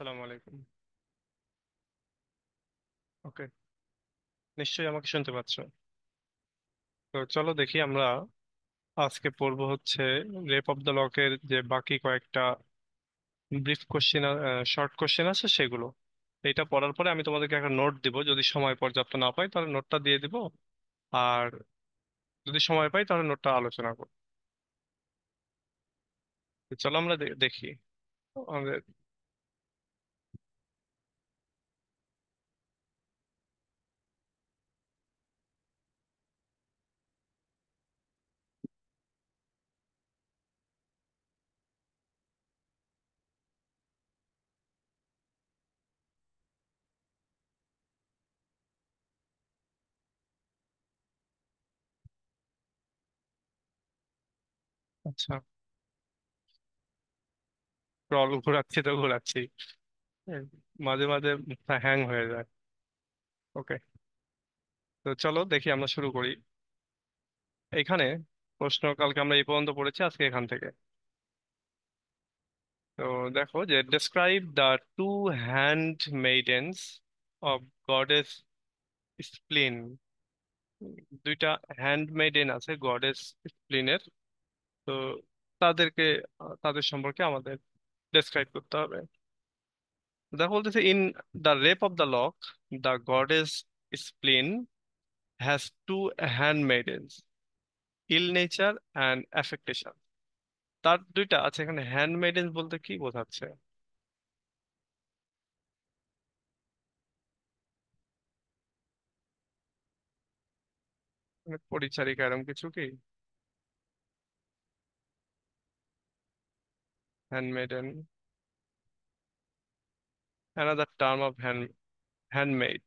আসসালামু আলাইকুম। ওকে, নিশ্চয়ই আমাকে শুনতে পাচ্ছ। তো চলো দেখি আমরা আজকে পড়বো হচ্ছে রেপ অফ দ্য লকের যে বাকি কয়েকটা ব্রিফ কোশ্চেন, শর্ট কোশ্চেন আছে সেগুলো। এটা পড়ার পরে আমি তোমাদেরকে একটা নোট দিব, যদি সময় পর্যাপ্ত না পাই তাহলে নোটটা দিয়ে দিব। আর যদি সময় পাই তাহলে নোটটা আলোচনা করব। তো চলো আমরা দেখি আমাদের। আচ্ছা, স্ক্রল ঘোরাচ্ছি তো ঘোরাচ্ছি, হ্যাঁ, মাঝে মাঝে হ্যাং হয়ে যায়। ওকে, তো চলো দেখি আমরা শুরু করি। এখানে প্রশ্ন কালকে আমরা এই পর্যন্ত পড়েছি, আজকে এখান থেকে। তো দেখো যে describe the two handmaidens of goddess স্প্লিন। দুইটা হ্যান্ডমেইডেন আছে গডেস স্প্লিনের। তো তাদেরকে, তাদের সম্পর্কে আমাদের ডেসক্রাইব করতে হবে। দেখো বলতেছে in the rape of the Lock the goddess Spleen has two handmaidens, ill nature and affectation. তার দুইটা আছে। এখানে হ্যান্ডমেইডেন্স বলতে কি বোঝাচ্ছে? মানে পরিচারিকা এরকম কিছু কি? হ্যান্ডমেইডেন, another term of handmaid।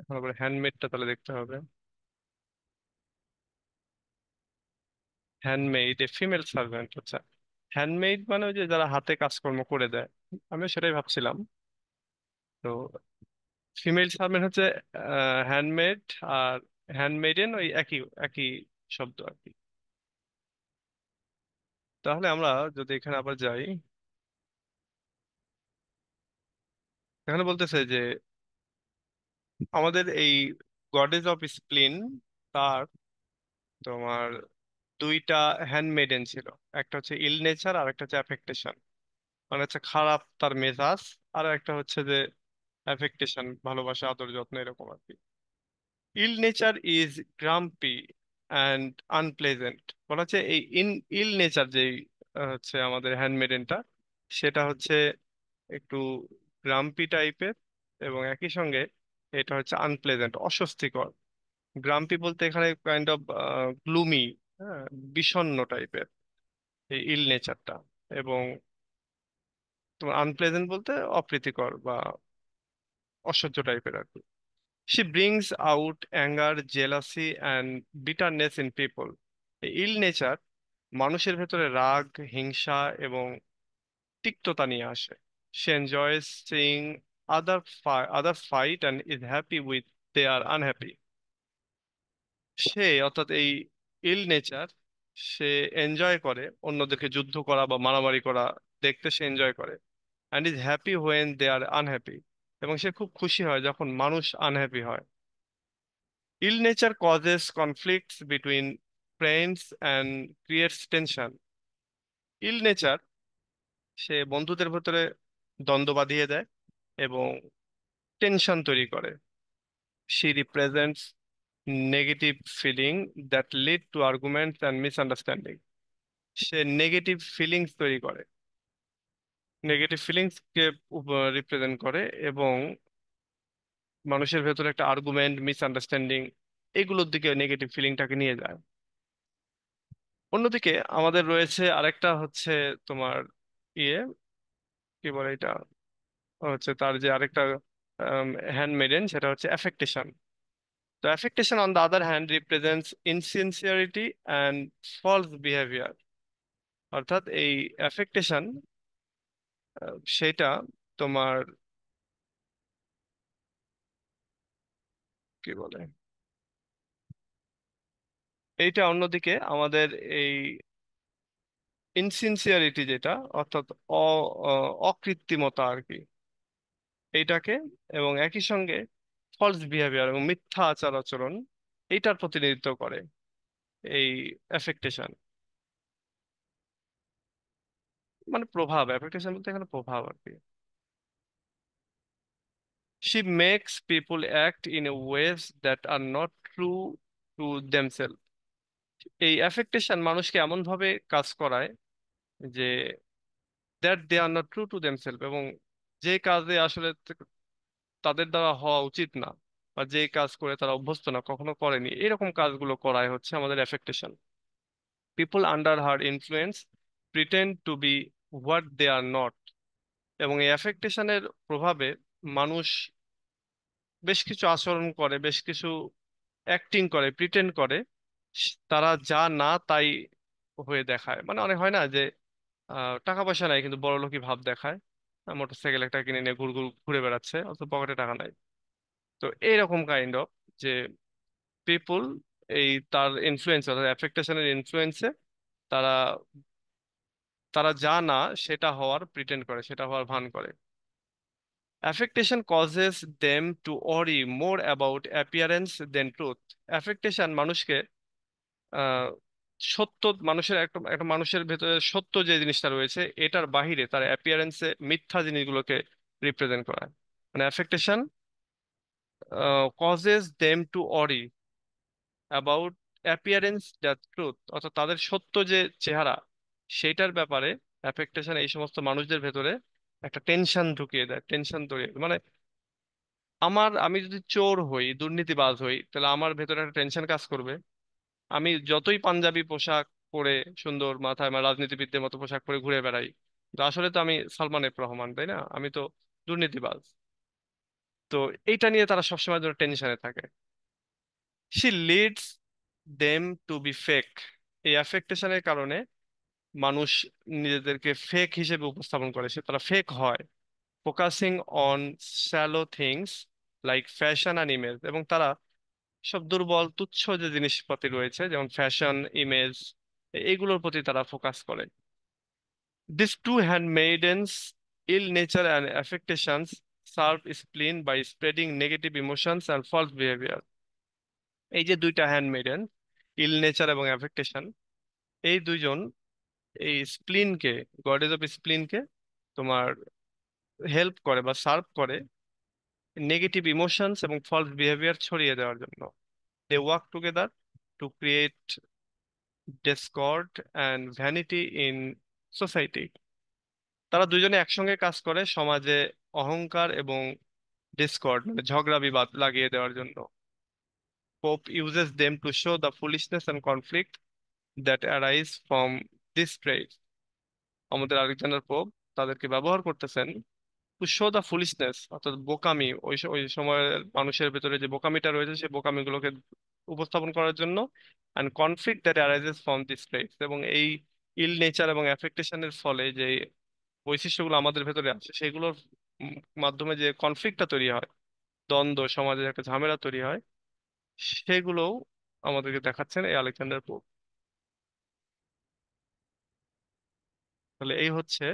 এখন আবার হ্যান্ডমেডটা তাহলে দেখতে হবে। হ্যান্ডমেড এ ফিমেল সার্ভেন্ট, আচ্ছা। হ্যান্ডমেড মানে ওই যে যারা হাতে কাজকর্ম করে দেয়, আমিও সেটাই ভাবছিলাম। তো ফিমেল সার্ভেন্ট হচ্ছে হ্যান্ডমেড, আর হ্যান্ডমেডেন ওই একই একই শব্দ আর কি। তাহলে আমরা যদি এখানে আবার যাই, এখানে বলতেছে যে আমাদের এই গডেস অফ স্প্লিন, তার তোমার দুইটা হ্যান্ডমেডেন ছিল। একটা হচ্ছে ইল নেচার আর একটা হচ্ছে অ্যাফেক্টেশন, মানে হচ্ছে খারাপ তার মেজাজ। আর একটা হচ্ছে যে অ্যাফেক্টেশন, ভালোবাসা আদর যত্ন এরকম আর কি। ইল নেচার ইজ গ্রাম্পি অ্যান্ড আনপ্লেজেন্ট। বলা হচ্ছে এই ইল নেচার যেই হচ্ছে আমাদের হ্যান্ডমেডেনটা, সেটা হচ্ছে একটু গ্রাম্পি টাইপের, এবং একই সঙ্গে এটা হচ্ছে আনপ্লেজেন্ট, অস্বস্তিকর। গ্রাম্পি বলতে এখানে কাইন্ড অফ গ্লুমি, হ্যাঁ, বিষণ্ণ টাইপের এই ইল নেচারটা। এবং তোমার আনপ্লেজেন্ট বলতে অপ্রীতিকর বা অসহ্য টাইপের আর কি। She brings out anger, jealousy and bitterness in people। এই ইল নেচার মানুষের ভেতরে রাগ, হিংসা এবং তিক্ততা নিয়ে আসে। She enjoys seeing other fight and is happy with they are unhappy। সে অর্থাৎ এই ইল নেচার, সে এনজয় করে অন্যদেরকে যুদ্ধ করা বা মারামারি করা, দেখতে সে এনজয় করে। And is happy when they are unhappy. এবং সে খুব খুশি হয় যখন মানুষ আনহ্যাপি হয়। Ill nature causes conflicts between friends and creates tension। Ill nature সে বন্ধুদের ভেতরে দ্বন্দ্ব বাঁধিয়ে দেয় এবং টেনশন তৈরি করে। She represents negative feeling that lead to arguments and misunderstanding। Say negative feelings তৈরি করে, নেগেটিভ ফিলিংস কে রিপ্রেজেন্ট করে, এবং মানুষের ভেতরে একটা আর্গুমেন্ট, মিসআন্ডারস্ট্যান্ডিং, এগুলোর দিকে নেগেটিভ ফিলিংটাকে নিয়ে যায়। অন্যদিকে আমাদের রয়েছে আরেকটা হচ্ছে তোমার ইয়ে, কি বলে এটা, হচ্ছে তার যে আরেকটা হ্যান্ডমেডেন, সেটা হচ্ছে অ্যাফেক্টেশন। তো affectation on the other hand represents insincerity and false behaviour. অর্থাৎ এই অ্যাফেক্টেশন, সেটা তোমার কি বলে, এইটা অন্যদিকে আমাদের এই ইনসিনসিয়ারিটি যেটা, অর্থাৎ অকৃত্রিমতা আর কি, এইটাকে, এবং একই সঙ্গে ফলস বিহেভিয়ার এবং মিথ্যা আচার আচরণ, এইটার প্রতিনিধিত্ব করে এই অ্যাফেক্টেশন। মানে প্রভাব, অ্যাফেক্টেশন বলতে এখানে প্রভাব আর কি। She makes people act in a ways that are not true to themselves. এই অ্যাফেক্টেশন মানুষকে এমন ভাবে কাজ করায় যে that they are not true to themselves, এবং যে কাজে আসলে তাদের দ্বারা হওয়া উচিত না, বা যে কাজ করে তারা অভ্যস্ত না, কখনো করেনি, এরকম কাজগুলো করাই হচ্ছে আমাদের affectation. People under her influence pretend to be what they are not. এবং এই অ্যাফেক্টেশনের প্রভাবে মানুষ বেশ কিছু আচরণ করে, বেশ কিছু অ্যাক্টিং করে, প্রিটেন্ড করে, তারা যা না তাই হয়ে দেখায়। মানে অনেক হয় না যে টাকা পয়সা নাই কিন্তু বড়লোকি ভাব দেখায়, মোটরসাইকেল একটা কিনে নিয়ে ঘুর ঘুর ঘুরে বেড়াচ্ছে অথচ পকেটে টাকা নাই। তো এইরকম কাইন্ড অফ যে পিপুল এই তার ইনফ্লুয়েন্স অর্থাৎ অ্যাফেক্টেশনের ইনফ্লুয়েন্সে তারা তারা যা না সেটা হওয়ার প্রিটেন্ড করে, সেটা হওয়ার ভান করে। Affectation causes them to worry more about appearance than truth. Affectation মানুষকে আহ সত্য, মানুষের একটা একটা মানুষের ভেতরে সত্য যে জিনিসটা রয়েছে এটার বাহিরে তার অ্যাপিয়ারেন্সে মিথ্যা জিনিসগুলোকে রিপ্রেজেন্ট করায়। মানে অ্যাফেক্টেশন causes them to worry about appearance that truth, অর্থাৎ তাদের সত্য যে চেহারা সেইটার ব্যাপারে অ্যাফেক্টেশন এই সমস্ত মানুষদের ভেতরে একটা টেনশন ঢুকিয়ে দেয়, টেনশন তৈরি মানে আমি যদি চোর হই, দুর্নীতিবাজ হই, তাহলে আমার ভেতরে একটা টেনশন কাজ করবে। আমি যতই পাঞ্জাবি পোশাক পরে সুন্দর মাথায় আমার রাজনীতিবিদদের মতো পোশাক পরে ঘুরে বেড়াই, তো আসলে তো আমি সালমান এফ রহমান, তাই না? আমি তো দুর্নীতিবাজ। তো এইটা নিয়ে তারা সবসময় ধরে টেনশনে থাকে। She leads them to be fake. এই অ্যাফেক্টেশনের কারণে মানুষ নিজেদেরকে ফেক হিসেবে উপস্থাপন করে, সে তারা ফেক হয়। Focusing on shallow things like fashion and image, এবং তারা সব দুর্বল তুচ্ছ যে জিনিসপাতি রয়েছে যেমন ফ্যাশন, ইমেজ, এইগুলোর প্রতি তারা ফোকাস করে। This two handmaidens, ill nature and affectations, serve Spleen by spreading negative emotions and false behaviour. এই যে দুইটা হ্যান্ডমেইডেন, ইল নেচার এবং অ্যাফেক্টেশন, এই দুইজন এই স্প্লিনকে, গডেজ অফ স্প্লিনকে তোমার হেল্প করে বা সার্ভ করে নেগেটিভ ইমোশনস এবং ফলস বিহেভিয়ার ছড়িয়ে দেওয়ার জন্য। They work together to create discord and vanity in society. তারা দুজনে একসঙ্গে কাজ করে সমাজে অহংকার এবং ডিসকর্ড মানে ঝগড়া বিবাদ লাগিয়ে দেওয়ার জন্য। Pope uses them to show the foolishness and conflict that arise from this trade. আমাদের আলেকজান্ডার পোপ তাদেরকে ব্যবহার করতেছেন টু শো দ্য ফুলিশনেস, অর্থাৎ বোকামি, ওই সময়ের মানুষের ভেতরে যে বোকামিটা রয়েছে সেই বোকামিগুলোকে উপস্থাপন করার জন্য, and conflict that arises from this trade, এবং এই ইল নেচার এবং অ্যাফেক্টেশনের ফলে যে বৈশিষ্ট্যগুলো আমাদের ভেতরে আছে সেগুলোর মাধ্যমে যে কনফ্লিক্টটা তৈরি হয়, দ্বন্দ্ব, সমাজে একটা ঝামেলা তৈরি হয়, সেগুলোও আমাদেরকে দেখাচ্ছেন এই আলেকজান্ডার পোপ। তাহলে এই হচ্ছে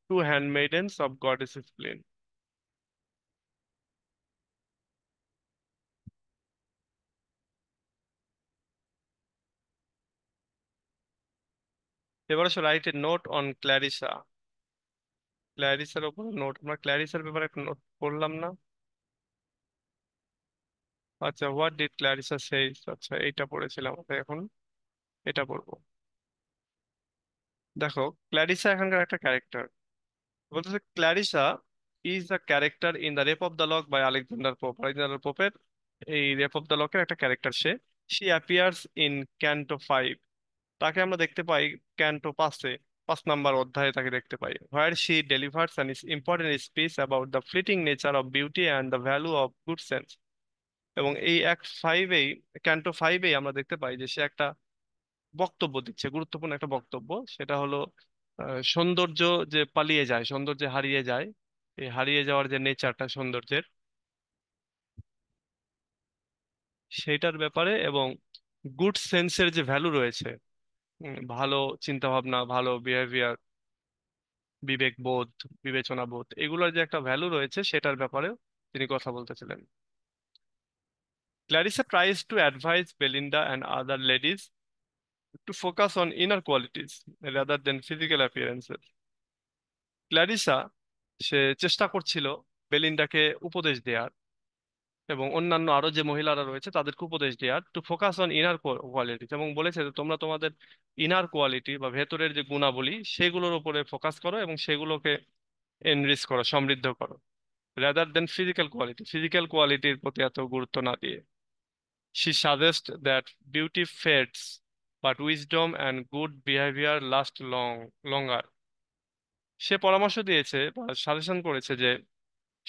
টু হ্যান্ডমেইডেন্স অফ গডেস ডিসিপ্লিন। এবার আসলে রাইট এ নোট অন ক্ল্যারিসা। ক্ল্যারিসার ওপর নোট, আমরা ক্ল্যারিসার ব্যাপারে একটা নোট পড়লাম না? আচ্ছা, হোয়াট ডিড ক্ল্যারিসা সেইস, আচ্ছা এইটা পড়েছিলাম, আমরা এখন এটা পড়বো। দেখো, ক্ল্যারিসা এখানকার একটা ক্যারেক্টার। বলতেছে Clarissa is the character in the rape of the lock by Alexander Pope. Alexander পোপের এই রেপ অফ দ্য লকের একটা ক্যারেক্টার সে। She appears in canto 5। তাকে আমরা দেখতে পাই ক্যান্টো 5-এ, 5 নম্বর অধ্যায়ে তাকে দেখতে পাই। Where she delivers an important speech about the fleeting nature of beauty and the value of good sense. এবং এই অ্যাক্ট 5-এই, ক্যান্টো 5-এই আমরা দেখতে পাই যে সে একটা বক্তব্য দিচ্ছে, গুরুত্বপূর্ণ একটা বক্তব্য। সেটা হলো সৌন্দর্য যে পালিয়ে যায়, সৌন্দর্য হারিয়ে যায়, এই হারিয়ে যাওয়ার যে নেচারটা সৌন্দর্যের, সেইটার ব্যাপারে, এবং গুড সেন্সের যে ভ্যালু রয়েছে ভালো চিন্তা ভাবনা, ভালো বিহেভিয়ার, বিবেক বোধ, বিবেচনা বোধ, এগুলোর যে একটা ভ্যালু রয়েছে সেটার ব্যাপারেও তিনি কথা বলতেছিলেন। ক্ল্যারিসা tries to advise Belinda and other ladies to focus on inner qualities rather than physical appearances. ক্ল্যারিসা সে চেষ্টা করছিল বেলিন্ডাকে উপদেশ দেওয়ার এবং অন্যান্য আরো যে মহিলারা রয়েছে তাদেরকে উপদেশ দেওয়ার, to focus on inner qualities, এবং বলেছে যে তোমরা তোমাদের ইনার কোয়ালিটি বা ভেতরের যে গুণাবলী সেগুলোর উপরে ফোকাস করো এবং সেগুলোকে এনরিচ করো, সমৃদ্ধ করো, rather than physical quality, physical কোয়ালিটির প্রতি এত গুরুত্ব না দিয়ে। She suggest that beauty fades but wisdom and good behaviour last longer. সে পরামর্শ দিয়েছে বা সাজেশন করেছে যে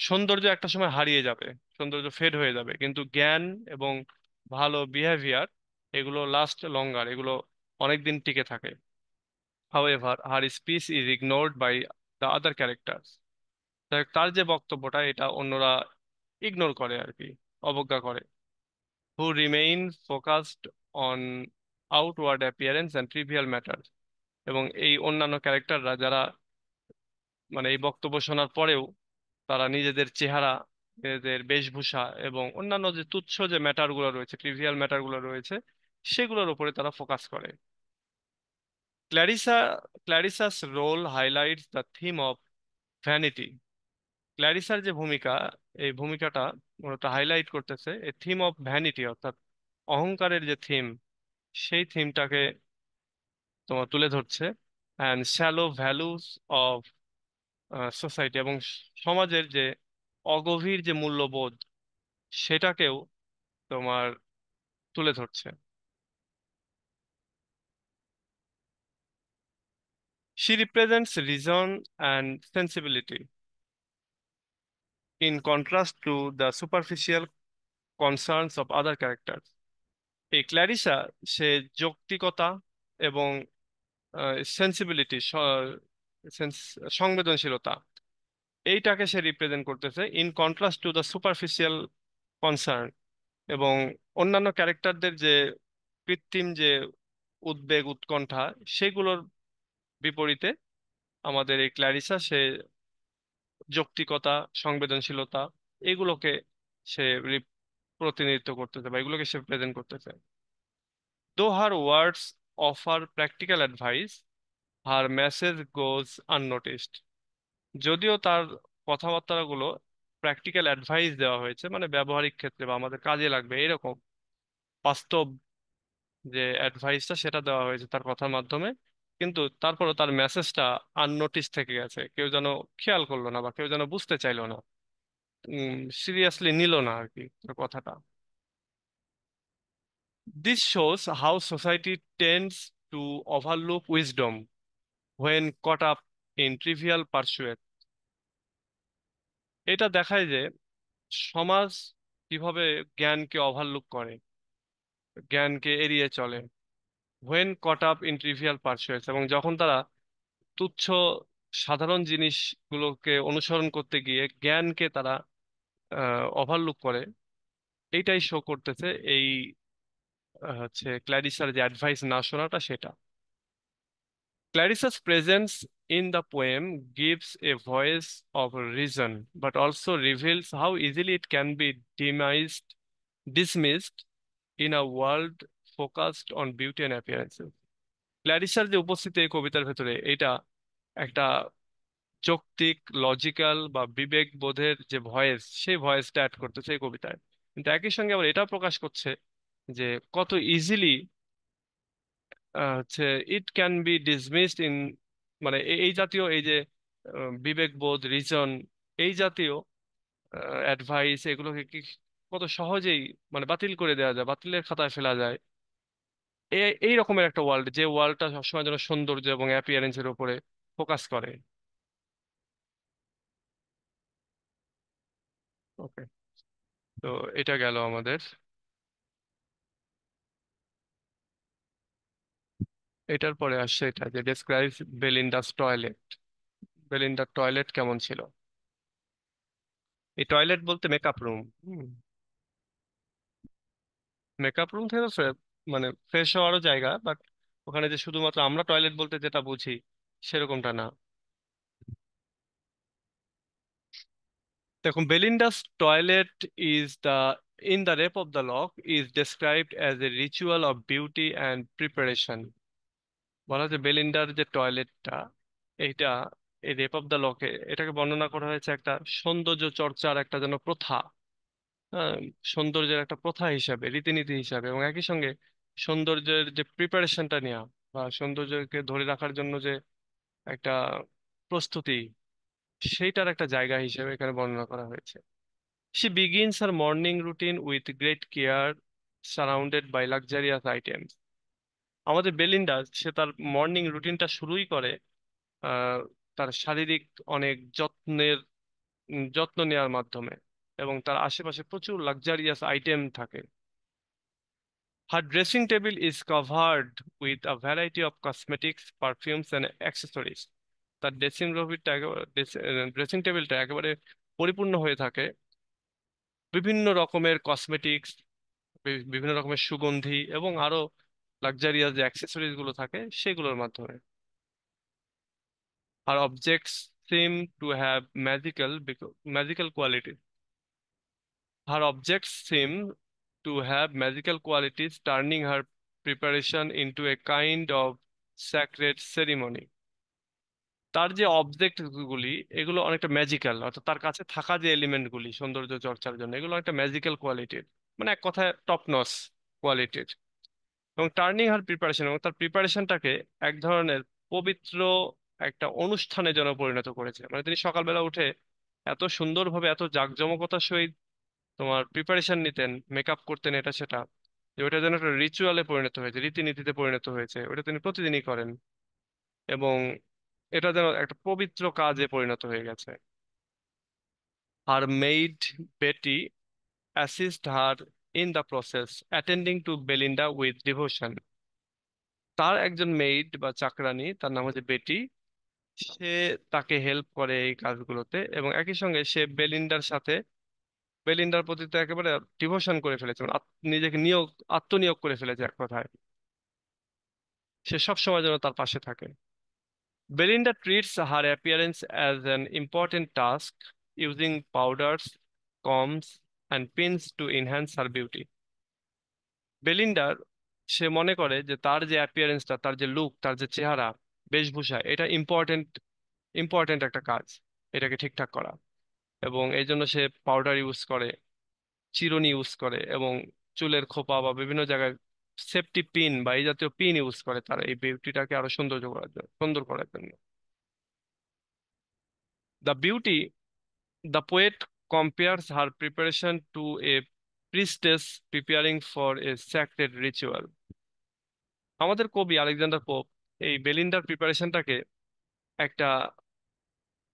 সৌন্দর্য একটা সময় হারিয়ে যাবে, সৌন্দর্য ফেড হয়ে যাবে, কিন্তু জ্ঞান এবং ভালো বিহেভিয়ার এগুলো লাস্ট লঙ্গার, এগুলো অনেকদিন টিকে থাকে। However her speech is ignored by the other characters. তার যে বক্তব্যটা এটা অন্যরা ইগনোর করে আর কি, অবজ্ঞা করে। Who remain focused on outward appearance and trivial matter. এবং এই অন্যান্য ক্যারেক্টাররা যারা মানে এই বক্তব্য শোনার পরেও তারা নিজেদের চেহারা, নিজেদের বেশভূষা এবং অন্যান্য যে তুচ্ছ যে ম্যাটার গুলো রয়েছে, ট্রিভিয়াল ম্যাটার গুলো রয়েছে, সেগুলোর উপরে তারা ফোকাস করে। Clarissa Clarissa's role highlights the theme of vanity. ক্ল্যারিসার যে ভূমিকা, এই ভূমিকাটা মূলত হাইলাইট করতেছে এই থিম অফ ভ্যানিটি, অর্থাৎ অহংকারের যে থিম, সেই থিমটাকে তোমার তুলে ধরছে। And shallow values of society, এবং সমাজের যে অগভীর যে মূল্যবোধ সেটাকেও তোমার তুলে ধরছে। She represents reason and sensibility in contrast to the superficial concerns of other characters. এই ক্ল্যারিসা সে যৌক্তিকতা এবং সেন্সিবিলিটি, সংবেদনশীলতা, এইটাকে সে রিপ্রেজেন্ট করতেছে in contrast to the superficial concern, এবং অন্যান্য ক্যারেক্টারদের যে কৃত্রিম যে উদ্বেগ উৎকণ্ঠা সেগুলোর বিপরীতে আমাদের এই ক্ল্যারিসা সে যৌক্তিকতা, সংবেদনশীলতা, এগুলোকে সে প্রতিনিধিত্ব করতেছে বা এগুলোকে সে প্রেজেন্ট করতেছে। দো হার ওয়ার্ডস অফার প্র্যাকটিক্যাল অ্যাডভাইস, হার মেসেজ গোজ আননোটিসড। যদিও তার কথাবার্তাগুলো প্র্যাকটিক্যাল অ্যাডভাইস দেওয়া হয়েছে, মানে ব্যবহারিক ক্ষেত্রে বা আমাদের কাজে লাগবে এরকম বাস্তব যে অ্যাডভাইসটা সেটা দেওয়া হয়েছে তার কথার মাধ্যমে, কিন্তু তারপরও তার মেসেজটা আননোটিস থেকে গেছে, কেউ যেন খেয়াল করলো না বা কেউ যেন বুঝতে চাইলো না, সিরিয়াসলি নিল না আর কি ওর কথাটা। This shows how society tends to overlook wisdom when caught up in trivial pursuit. এটা দেখায় যে সমাজ কিভাবে জ্ঞানকে ওভারলুক করে, জ্ঞানকে এড়িয়ে চলে when caught up in trivial pursuits, এবং যখন তারা তুচ্ছ সাধারণ জিনিসগুলোকে অনুসরণ করতে গিয়ে জ্ঞানকে তারা ওভারলুক করে। এইটাই শো করতেছে এই হচ্ছে ক্ল্যারিসার যে অ্যাডভাইস না শোনাটা সেটা। Clarissa's presence in the poem gives a voice of reason, but also reveals how easily it can be dismissed in a world focused on beauty and appearances. ক্ল্যারিসার যে উপস্থিতি এই কবিতার ভেতরে, এটা একটা যৌক্তিক, লজিক্যাল বা বিবেক বোধের যে ভয়েস, সেই ভয়েসটা অ্যাড করতেছে এই কবিতায়, কিন্তু একই সঙ্গে আবার এটাও প্রকাশ করছে যে কত ইজিলি হচ্ছে it can be dismissed in, মানে এই জাতীয় এই যে বিবেকবোধ, রিজন, এই জাতীয় অ্যাডভাইস এগুলোকে কি কত সহজেই মানে বাতিল করে দেওয়া যায়, বাতিলের খাতায় ফেলা যায়। এই রকমের একটা ওয়ার্ল্ড, যে ওয়ার্ল্ডটা সবসময় যেন সৌন্দর্য এবং অ্যাপিয়ারেন্সের উপরে ফোকাস করে। ওকে, তো এটা গেল আমাদের। এটার পরে আসছে এটা যে ডেসক্রাইব বেলিন্ডাস টয়লেট। বেলিন্ডার টয়লেট কেমন ছিল? এই টয়লেট বলতে মেকআপ রুম, মেকআপ রুম থেকে মানে ফ্রেশ হওয়ারও জায়গা, ওখানে যে শুধুমাত্র আমরা টয়লেট বলতে যেটা বুঝি সেরকমটা না। দেখুন, Belinda's toilet is the in the rape of the Lock is described as a ritual of beauty and preparation. বলা হচ্ছে বেলিন্ডার যে টয়লেটটা, এইটা এই রেপ অফ দ্য লকে এটাকে বর্ণনা করা হয়েছে একটা সৌন্দর্য চর্চার একটা যেন প্রথা। হ্যাঁ, সৌন্দর্যের একটা প্রথা হিসাবে, রীতিনীতি হিসাবে, এবং একই সঙ্গে সৌন্দর্যের যে প্রিপারেশনটা নেওয়া বা সৌন্দর্যকে ধরে রাখার জন্য যে একটা প্রস্তুতি, সেইটার একটা জায়গা হিসেবে এখানে বর্ণনা করা হয়েছে। She begins her morning routine with great care, surrounded by luxurious items. আমাদের বেলিন্ডা সে তার মর্নিং রুটিনটা শুরুই করে আহ, তার শারীরিক অনেক যত্ন নেওয়ার মাধ্যমে, এবং তার আশেপাশে প্রচুর লাক্সারিয়াস আইটেম থাকে। Her dressing table is covered with a variety of cosmetics, perfumes and accessories. তার ড্রেসিং টেবিলটা একেবারে পরিপূর্ণ হয়ে থাকে বিভিন্ন রকমের কসমেটিক্স, বিভিন্ন রকমের সুগন্ধি এবং আরো লাক্সারিয়াস যে অ্যাক্সেসরিজ গুলো থাকে সেগুলোর মাধ্যমে। Her objects seem to have magical qualities. Her objects seem to have magical qualities, turning her preparation into a kind of sacred ceremony. তার যে অবজেক্ট গুলি এগুলো অনেকটা ম্যাজিক্যাল, অর্থাৎ তার কাছে থাকা যে এলিমেন্ট গুলি সৌন্দর্য চর্চার জন্য এগুলো একটা ম্যাজিক্যাল কোয়ালিটির, মানে এক কথায় টপ নচ কোয়ালিটির। এবং টার্নিং হার প্রিপারেশন, এবং তার প্রিপারেশনটাকে এক ধরনের পবিত্র একটা অনুষ্ঠানে যেন পরিণত করেছে। মানে তিনি সকালবেলা উঠে এত সুন্দরভাবে এত জাঁকজমকতার সহিত তোমার প্রিপারেশন নিতেন, মেকআপ করতেন এটা সেটা, যে ওটা যেন একটা রিচুয়ালে পরিণত হয়েছে, রীতিনীতিতে পরিণত হয়েছে, ওটা তিনি প্রতিদিনই করেন, এবং এটা যেন একটা পবিত্র কাজে পরিণত হয়ে গেছে। Her maid Betty assist her in the process, attending to Belinda with devotion. তার একজন মেইড বা চাকরানি, তার নাম হচ্ছে বেটি, সে তাকে হেল্প করে এই কাজগুলোতে, এবং একই সঙ্গে সে বেলিন্ডার সাথে, বেলিন্ডার প্রতি তো একেবারে ডিভোশন করে ফেলেছে, মানে নিজেকে আত্মনিয়োগ করে ফেলেছে এক কথায়। সে সব সময় যেন তার পাশে থাকে। Belinda treats her appearance as an important task, using powders, combs and pins to enhance her beauty. বেলিন্ডার সে মনে করে যে তার যে অ্যাপিয়ারেন্সটা, তার যে লুক, তার যে চেহারা, বেশভূষা, এটা ইম্পর্টেন্ট, ইম্পর্টেন্ট একটা কাজ এটাকে ঠিকঠাক করা। এবং এই জন্য সে পাউডার ইউজ করে, চিরুনি ইউজ করে, এবং চুলের খোপা বা বিভিন্ন জায়গায় সেফটি পিন বা এই জাতীয় পিন ইউজ করে তার এই বিউটিটাকে আরো সৌন্দর্য করার জন্য, সুন্দর করার জন্য। The beauty, the poet compares her preparation to A priestess preparing for a sacred ritual. আমাদের কবি আলেকজান্ডার পোপ এই বেলিন্ডার প্রিপারেশনটাকে একটা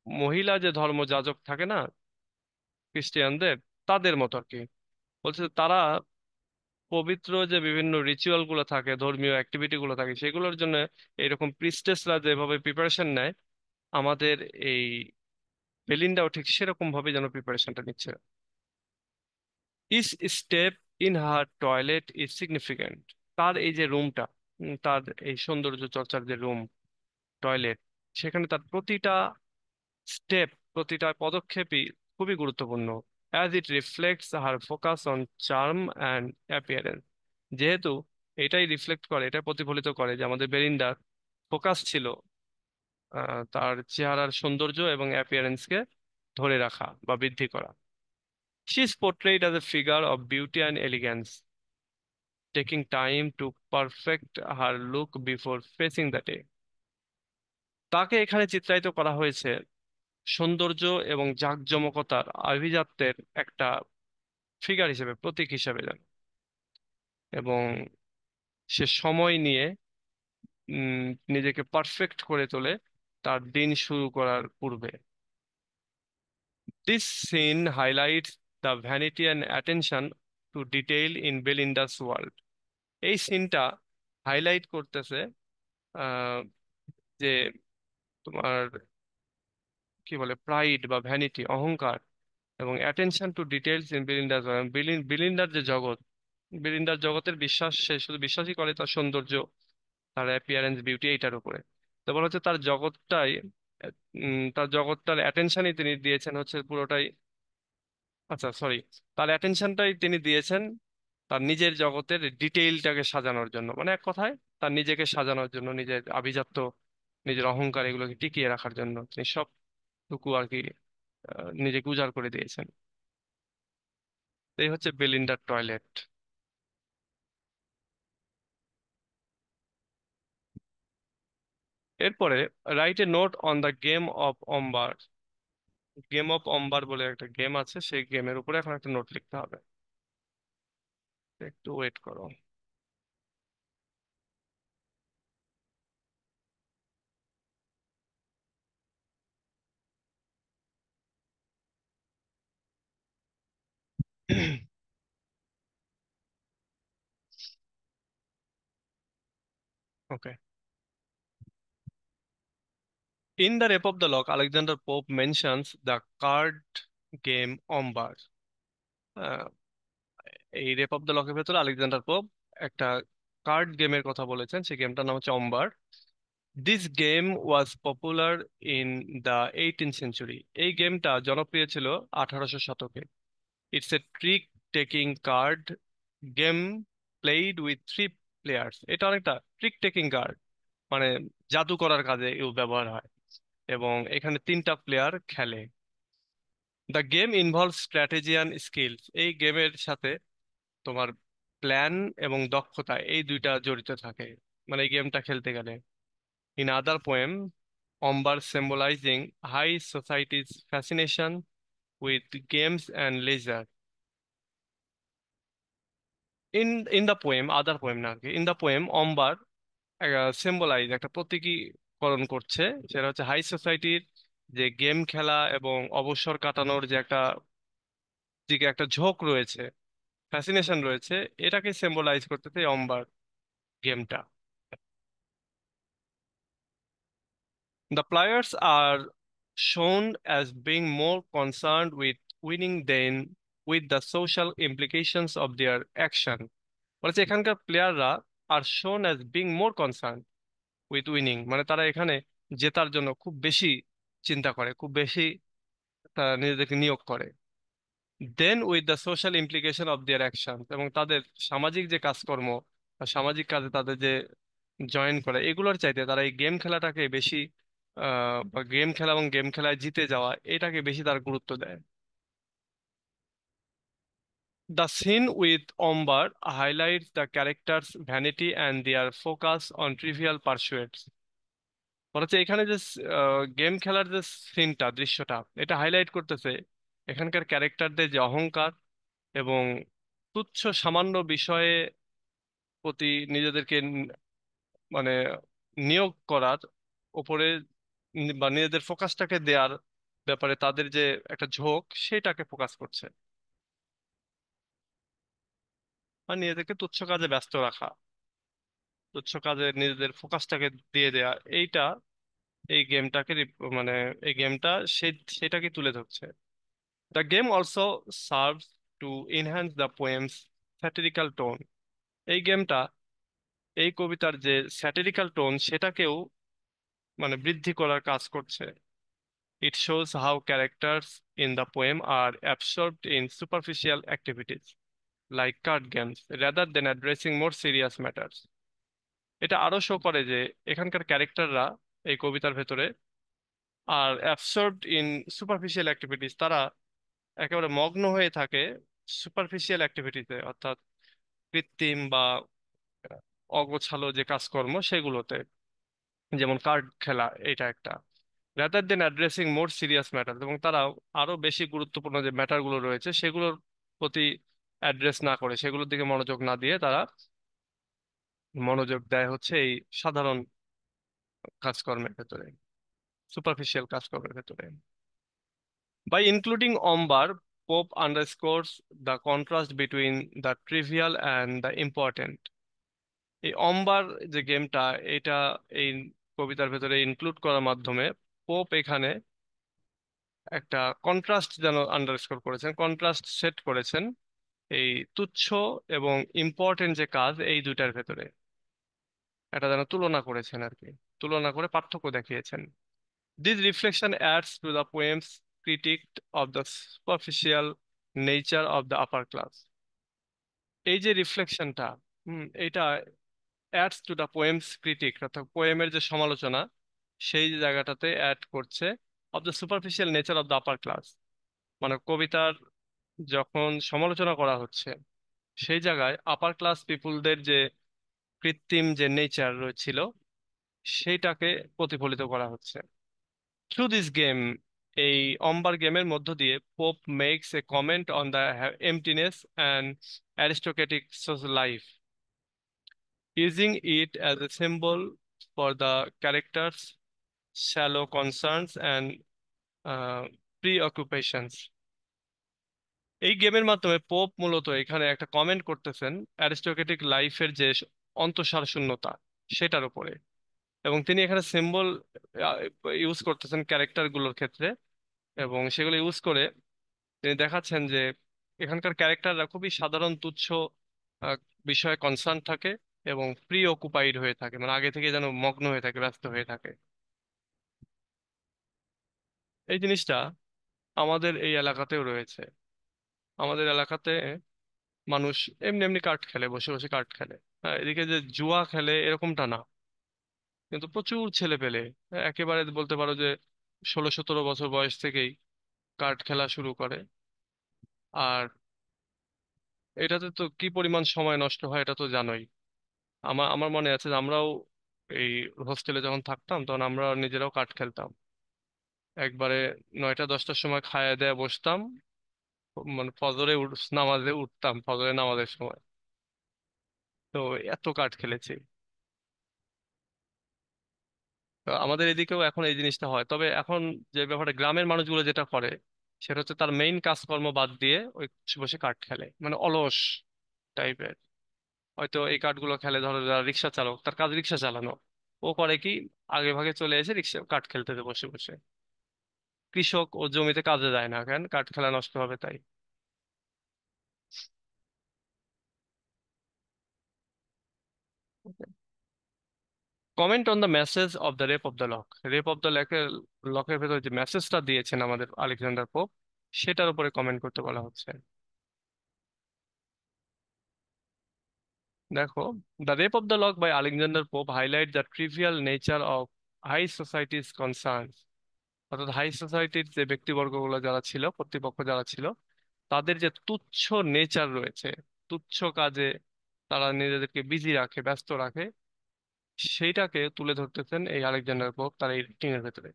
মহিলা যে ধর্মযাজক থাকে না খ্রিস্টিয়ানদের, তাদের মতো আর কি। বলছে যে তারা পবিত্র যে বিভিন্ন রিচুয়াল গুলো থাকে, ধর্মীয় অ্যাক্টিভিটি গুলো থাকে, সেগুলোর জন্য এরকম প্রিস্টেসরা যেভাবে প্রিপারেশন নেয়, আমাদের এই বেলিন্ডাও ঠিক সেরকম ভাবে যেন প্রিপারেশনটা নিচ্ছে। Each step in her toilet is significant. তার এই যে রুমটা, তার এই সৌন্দর্য চর্চার যে রুম, টয়লেট, সেখানে তার প্রতিটা স্টেপ, প্রতিটা পদক্ষেপই খুবই গুরুত্বপূর্ণ, as it reflects her focus on charm and appearance. যেহেতু এটাই রিফ্লেক্ট করে, এটা প্রতিফলিত করে যে আমাদের বেরিন্দার ফোকাস ছিল তার চেহারার সৌন্দর্য এবং অ্যাপিয়ারেন্সকে ধরে রাখা বা বৃদ্ধি করা। She is portrayed as a figure of beauty and elegance, taking time to perfect her look before facing the day. তাকে এখানে চিত্রায়িত করা হয়েছে সৌন্দর্য এবং জাঁকজমকতার আভিজাত্যের একটা ফিগার হিসেবে, প্রতীক হিসেবে যেন। এবং সে সময় নিয়ে নিজেকে পারফেক্ট করে তোলে তার দিন শুরু করার পূর্বে। This scene highlights the vanity and attention to detail in Belinda's world. এই সিনটা হাইলাইট করতেছে আহ, যে তোমার কি বলে প্রাইড বা ভ্যানিটি, অহংকার, এবং অ্যাটেনশন টু ডিটেলস ইন বিলিন্ডার। বিলিন্ডার যে জগৎ, বিলিন্ডার জগতের বিশ্বাস, সে শুধু বিশ্বাসই করে তার সৌন্দর্য তার অ্যাপিয়ারেন্স বিউটি এইটার উপরে। তো বলা হচ্ছে তার জগৎটাই, তার জগৎটার অ্যাটেনশনই তিনি দিয়েছেন হচ্ছে পুরোটাই, আচ্ছা সরি, তার অ্যাটেনশনটাই তিনি দিয়েছেন তার নিজের জগতের ডিটেইলটাকে সাজানোর জন্য, মানে এক কথায় তার নিজেকে সাজানোর জন্য, নিজের আভিজাত্য, নিজের অহংকার এগুলোকে টিকিয়ে রাখার জন্য তিনি সবটুকু আর কি নিজেকে উজাড় করে দিয়েছেন। এই হচ্ছে বেলিন্ডার টয়লেট। এরপরে write a note on the game of ombre. Game of ombre বলে একটা গেম আছে, সেই গেমের উপরে এখন একটা নোট লিখতে হবে। একটু ওয়েট করো। ওকে। In the Rape of the Lock, Alexander Pope mentions the card game Ombar. আহ, এই রেপ অফ দ্য লকের ভেতরে আলেকজান্ডার পোপ একটা কার্ড গেমের কথা বলেছেন, সেই গেমটার নাম হচ্ছে অম্বার। This game was popular in the 18th century. এই গেমটা জনপ্রিয় ছিল 1800 শতকে। It's a trick taking card game played with three players. এটা অনেকটা ট্রিক টেকিং কার্ড, মানে জাদু করার কাজে এও ব্যবহার হয়, এবং এখানে তিনটা প্লেয়ার খেলে। The game involve strategy and skills. এই গেমের সাথে তোমার প্ল্যান এবং দক্ষতা এই দুইটা জড়িত থাকে, মানে এই গেমটা খেলতে গেলে। In other poem, ombre symbolising high society's fascination with games and leisure. In in the poem, other poem না আর কি, in the poem ombre symbolise একটা প্রতীকীকরণ করছে, সেটা হচ্ছে হাই সোসাইটির যে গেম খেলা এবং অবসর কাটানোর যে একটা দিকে একটা ঝোঁক রয়েছে, ফ্যাসিনেশন রয়েছে, এটাকে সিম্বলাইজ করতেছে এই অম্বার গেমটা। The players are shown as being more concerned with winning than with the social implications of their action. বলেছে এখানকার প্লেয়াররা are shown as being more concern with winning, মানে তারা এখানে জেতার জন্য খুব বেশি চিন্তা করে, খুব বেশি তারা নিজেদেরকে নিয়োগ করে, than with the social implication of their action, এবং তাদের সামাজিক যে কাজকর্ম বা সামাজিক কাজে তাদের যে জয়েন করে এগুলোর চাইতে তারা এই গেম খেলাটাকে বেশি বা গেম খেলা এবং গেম খেলায় জিতে যাওয়া এটাকে বেশি তারা গুরুত্ব দেয়। The scene with ombre highlights the characters vanity and their focus on trivial pursuits. হচ্ছে এখানে যে গেম খেলার যে সিনটা, দৃশ্যটা, এটা হাইলাইট করতেছে এখানকার ক্যারেক্টারদের যে অহংকার এবং তুচ্ছ সামান্য বিষয়ে প্রতি নিজেদেরকে মানে নিয়োগ করার উপরে, বা নিজেদের ফোকাসটাকে দেওয়ার ব্যাপারে তাদের যে একটা ঝোঁক সেটাকে ফোকাস করছে, আর নিজেদেরকে তুচ্ছ কাজে ব্যস্ত রাখা, তুচ্ছ কাজে নিজেদের ফোকাসটাকে দিয়ে দেয়া, এইটা এই গেমটাকে মানে এই গেমটা সেটাকে তুলে ধরছে। The game also serves to enhance the poem's satirical tone. এই গেমটা এই কবিতার যে স্যাটিরিক্যাল টোন সেটাকেও মানে বৃদ্ধি করার কাজ করছে। It shows how characters in the poem are absorbed in superficial activities like card games rather than addressing more serious matters. এটা আরো শো করে যে এখানকার ক্যারেক্টাররা এই কবিতার ভেতরে আর অ্যাবসর্বড ইন সুপারফিশিয়াল অ্যাক্টিভিটিস, তারা একেবারে মগ্ন হয়ে থাকে সুপারফিশিয়াল অ্যাক্টিভিটিতে, অর্থাৎ কৃত্রিম বা অগোছালো যে কাজকর্ম সেগুলোতে, যেমন কার্ড খেলা এটা একটা, রাদার দেন অ্যাড্রেসিং মোর সিরিয়াস ম্যাটার, এবং তারা আরো বেশি গুরুত্বপূর্ণ যে ম্যাটার গুলো রয়েছে সেগুলোর প্রতি অ্যাড্রেস না করে, সেগুলোর দিকে মনোযোগ না দিয়ে তারা মনোযোগ দেয় হচ্ছে এই সাধারণ কাজকর্মের ভেতরে, সুপারফিশিয়াল কাজকর্মের ভেতরে। By including ombre, Pope underscores the contrast between the trivial and the important. এই অম্বার যে গেমটা, এটা এই কবিতার ভেতরে ইনক্লুড করার মাধ্যমে পোপ এখানে একটা কন্ট্রাস্ট যেন আন্ডারস্কোর করেছেন, কন্ট্রাস্ট সেট করেছেন এই তুচ্ছ এবং ইম্পর্টেন্ট যে কাজ এই দুইটার ভেতরে। এটা যেন তুলনা করেছেন আর কি, তুলনা করে পার্থক্য দেখিয়েছেন। This reflection adds to the poem's critique of the superficial nature of the upper class. এই যে রিফ্লেকশনটা, এটা adds to the poem's critique, অর্থাৎ পোয়েমের যে সমালোচনা, সেই জায়গাটাতে অ্যাড করছে of the superficial nature of the upper class. মানে কবিতার যখন সমালোচনা করা হচ্ছে, সেই জায়গায় আপার ক্লাস পিপুলদের যে কৃত্রিম যে নেচার ছিল, সেইটাকে প্রতিফলিত করা হচ্ছে থ্রু দিস গেম। এই অম্বার গেমের মধ্য দিয়ে Pope makes a comment on the emptiness and aristocratic social life, using it as a symbol for the characters' shallow concerns and uh, preoccupations. এই গেমের মাধ্যমে পোপ মূলত এখানে একটা কমেন্ট করতেছেন অ্যারিস্টোক্রেটিক লাইফের যে অন্তঃসার শূন্যতা, সেটার উপরে। এবং তিনি এখানে সিম্বল ইউজ করতেছেন ক্যারেক্টার গুলোর ক্ষেত্রে, এবং সেগুলো ইউজ করে তিনি দেখাচ্ছেন যে এখানকার ক্যারেক্টাররা খুবই সাধারণ তুচ্ছ আহ, বিষয়ে কনসার্ন থাকে এবং প্রি অকুপাইড হয়ে থাকে, মানে আগে থেকে যেন মগ্ন হয়ে থাকে, ব্যস্ত হয়ে থাকে। এই জিনিসটা আমাদের এই এলাকাতেও রয়েছে। আমাদের এলাকাতে মানুষ এমনি এমনি কার্ড খেলে, বসে বসে কার্ড খেলে। হ্যাঁ, এদিকে যে জুয়া খেলে এরকমটা না, কিন্তু প্রচুর ছেলে পেলে একেবারে বলতে পারো যে 16-17 বছর বয়স থেকেই কার্ড খেলা শুরু করে। আর এটাতে তো কি পরিমাণ সময় নষ্ট হয় এটা তো জানোই। আমার আমার মনে আছে যে আমরাও এই হোস্টেলে যখন থাকতাম তখন আমরা নিজেরাও কার্ড খেলতাম। একবারে 9টা 10টার সময় খাইয়ে দেয়া বসতাম, মানে নামাজে উঠতাম ফজরের নামাজের সময়। তো এত কার্ড খেলেছি। তো আমাদের এদিকেও এখন এই জিনিসটা হয়, তবে এখন যে ব্যাপারটা গ্রামের মানুষগুলো যেটা করে, সেটা হচ্ছে তার মেইন কাজকর্ম বাদ দিয়ে ওই বসে বসে কার্ড খেলে, মানে অলস টাইপের। হয়তো এই কার্ডগুলো খেলে, ধরো যারা রিক্সা চালক, তার কাজ রিক্সা চালানো, ও করে কি আগে ভাগে চলে এসে রিক্সা কার্ড খেলতে দেয় বসে বসে। কৃষক ও জমিতে কাজে যায় না কেন, কাঠ খেলা নষ্ট হবে তাই। Comment on the message of the rape of the lock. Rape of the লকের ভেতর যে মেসেজটা দিয়েছেন আমাদের আলেকজান্ডার পোপ, সেটার উপরে কমেন্ট করতে বলা হচ্ছে। দেখো, the rape of the lock by Alexander Pope highlight the trivial nature of high society's concern. অর্থাৎ হাই সোসাইটির যে ব্যক্তিবর্গগুলো যারা ছিল, কর্তৃপক্ষ যারা ছিল, তাদের যে তুচ্ছ নেচার রয়েছে, তুচ্ছ কাজে তারা নিজেদেরকে বিজি রাখে, ব্যস্ত রাখে, সেইটাকে তুলে ধরতেছেন এই আলেকজান্ডার পোপ তার এই রিটিংয়ের ভেতরে।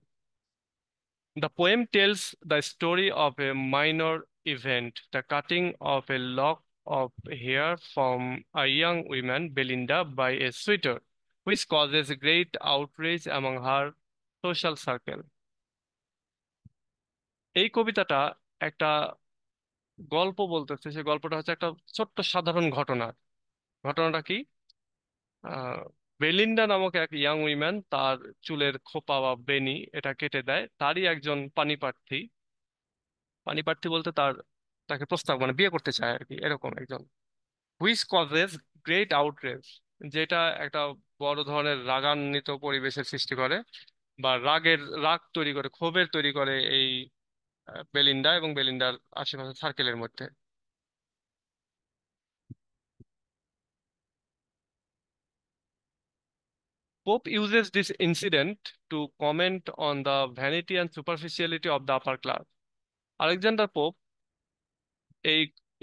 The poem tells the story of a minor event, the cutting of a lock of hair from a young woman Belinda by a suitor, which causes great outrage among her social circle. এই কবিতাটা একটা গল্প বলতেছে। সে গল্পটা হচ্ছে একটা ছোট্ট সাধারণ ঘটনা। ঘটনাটা কি? আহ বেলিন্ডা নামক এক ইয়াং উইম্যান তার চুলের খোপা বা বেনি এটা কেটে দেয়, তারই একজন পাণিপ্রার্থী। পাণিপ্রার্থী বলতে তাকে প্রস্তাব, মানে বিয়ে করতে চায় আর কি, এরকম একজন। হুইচ কজেস গ্রেট আউটরেজ, যেটা একটা বড় ধরনের রাগান্বিত পরিবেশের সৃষ্টি করে, বা রাগ তৈরি করে, ক্ষোভের তৈরি করে এই বেলিন্ডা এবং বেলিন্ডার আশেপাশে সার্কেলের মধ্যে। Pope uses this incident to comment on the vanity and superficiality of the upper class. Alexander pope এই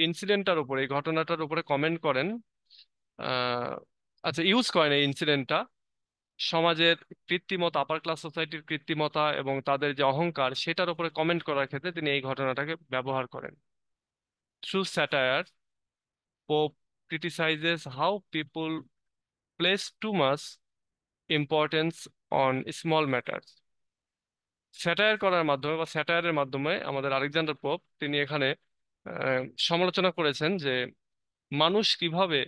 ইনসিডেন্টটার উপরে, এই ঘটনাটার উপরে কমেন্ট করেন। আহ, আচ্ছা, ইউজ করেন এই ইনসিডেন্টটা সমাজের কৃত্রিমতা, আপার ক্লাস সোসাইটির কৃত্রিমতা এবং তাদের যে অহংকার, সেটার উপরে কমেন্ট করার ক্ষেত্রে তিনি এই ঘটনাটাকে ব্যবহার করেন। Through satire, pope criticizes how people place too much importance on small matters. Satire করার মাধ্যমে বা স্যাটায়ারের মাধ্যমে আমাদের আলেকজান্ডার পোপ তিনি এখানে সমালোচনা করেছেন যে মানুষ কিভাবে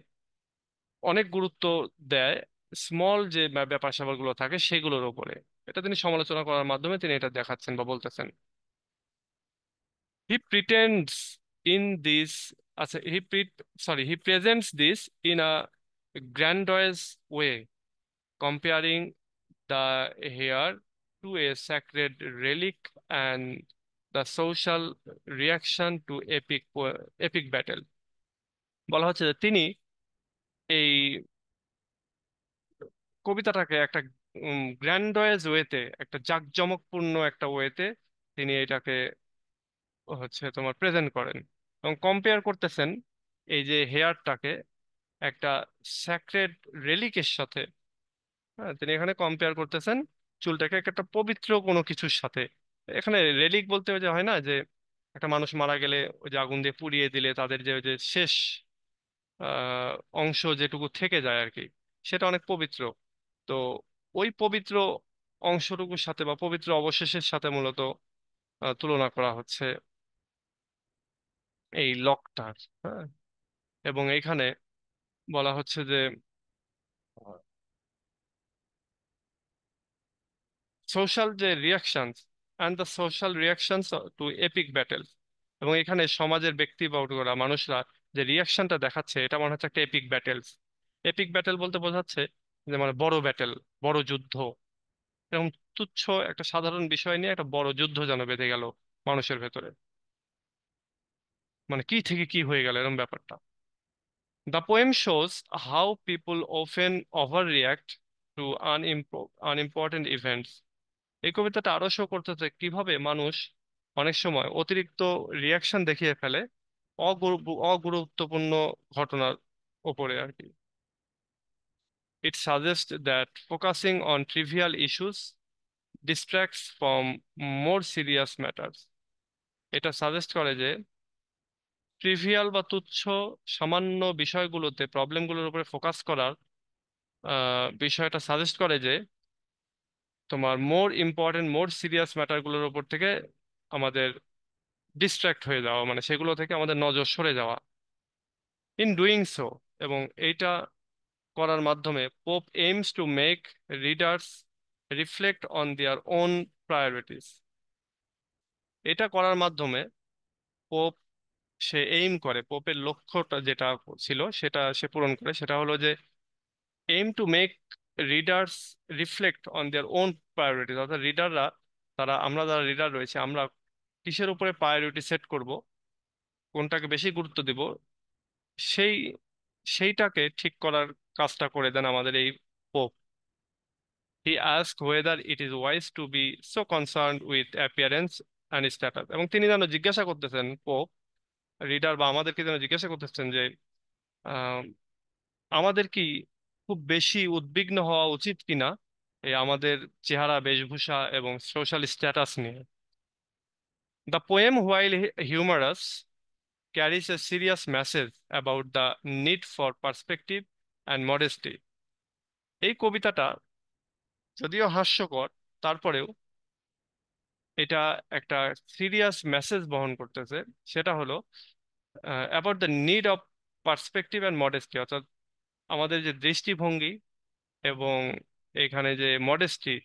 অনেক গুরুত্ব দেয় স্মল যে ব্যাপার স্যাপারগুলো থাকে সেগুলোর উপরে। এটা তিনি সমালোচনা করার মাধ্যমে তিনি এটা দেখাচ্ছেন বা বলতেছেন। হি প্রিটেন্ডস ইন দিস, আচ্ছা he pre sorry he presents this in a grandiose way. comparing the hair to a sacred relic and the social reaction to epic battle। বলা হচ্ছে যে তিনি এই কবিতাটাকে একটা গ্র্যান্ডয়েজ ওয়েতে, একটা জাঁকজমকপূর্ণ একটা ওয়েতে তিনি এটাকে তোমার প্রেজেন্ট করেন, এবং কম্পেয়ার করতেছেন এই যে হেয়ারটাকে একটা স্যাক্রেড রেলিকের সাথে। হ্যাঁ, তিনি এখানে কম্পেয়ার করতেছেন চুলটাকে একটা পবিত্র কোনো কিছুর সাথে। এখানে রেলিক বলতে ওই যে হয় না যে একটা মানুষ মারা গেলে ওই যে আগুন দিয়ে পুড়িয়ে দিলে তাদের যে ওই যে শেষ আহ অংশ যেটুকু থেকে যায় আর কি, সেটা অনেক পবিত্র। তো ওই পবিত্র অংশটুকুর সাথে বা পবিত্র অবশেষের সাথে মূলত তুলনা করা হচ্ছে এই লকটার। হ্যাঁ, এবং এইখানে বলা হচ্ছে যে সোশ্যাল যে reactions and the social reactions to epic battles, এবং এখানে সমাজের ব্যক্তি বা ওরা মানুষরা যে রিয়াকশনটা দেখাচ্ছে এটা মনে হচ্ছে একটা এপিক ব্যাটেলস। এপিক ব্যাটেল বলতে বোঝাচ্ছে যে মানে বড় ব্যাটেল, বড় যুদ্ধ। এরকম তুচ্ছ একটা সাধারণ বিষয় নিয়ে একটা বড় যুদ্ধ যেন বেঁধে গেল মানুষের ভেতরে, মানে কি থেকে কি হয়ে গেল এরকম ব্যাপারটা। The poem shows how people often overreact to unimportant events। এই কবিতাটা আরো শো করতেছে কিভাবে মানুষ অনেক সময় অতিরিক্ত রিয়াকশন দেখিয়ে ফেলে অগুরুত্বপূর্ণ ঘটনার ওপরে আর কি। It suggests that focusing on trivial issues distracts from more serious matters। এটা সাজেস্ট করে যে ট্রিভিয়াল বা তুচ্ছ সামান্য বিষয়গুলোতে, প্রবলেমগুলোর উপরে ফোকাস করার বিষয়টা সাজেস্ট করে যে তোমার মোর ইম্পর্টেন্ট মোর সিরিয়াস ম্যাটারগুলোর উপর থেকে আমাদের ডিস্ট্রাক্ট হয়ে যাওয়া, মানে সেগুলো থেকে আমাদের নজর সরে যাওয়া। ইন ডুইং সো, এবং এইটা করার মাধ্যমে pope aims to make readers reflect on their own priorities. এটা করার মাধ্যমে পোপ সে এইম করে, পোপের লক্ষ্যটা যেটা ছিল সেটা সে পূরণ করে। সেটা হলো যে aim to make readers reflect on their own priorities, অর্থাৎ রিডাররা, তারা, আমরা যারা রিডার রয়েছে আমরা কিসের উপরে প্রায়োরিটি সেট করব, কোনটাকে বেশি গুরুত্ব দিব, সেই সেইটাকে ঠিক করার কাজটা করে দেন আমাদের এই Pope. He ask whether it is wise to be so concerned with appearance and status. এবং তিনি যেন জিজ্ঞাসা করতেছেন, পোপ রিডার বা আমাদেরকে যেন জিজ্ঞাসা করতেছেন যে আহ, আমাদের কি খুব বেশি উদ্বিগ্ন হওয়া উচিত কিনা এই আমাদের চেহারা, বেশভূষা এবং সোশ্যাল স্ট্যাটাস নিয়ে। The poem while humorous carries a serious message about the need for perspective and modesty। এই কবিতাটা যদিও হাস্যকর, তারপরেও এটা একটা সিরিয়াস মেসেজ বহন করতেছে। সেটা হলো about the need of perspective and modesty, অর্থাৎ আমাদের যে দৃষ্টিভঙ্গি এবং এখানে যে মডেস্টি,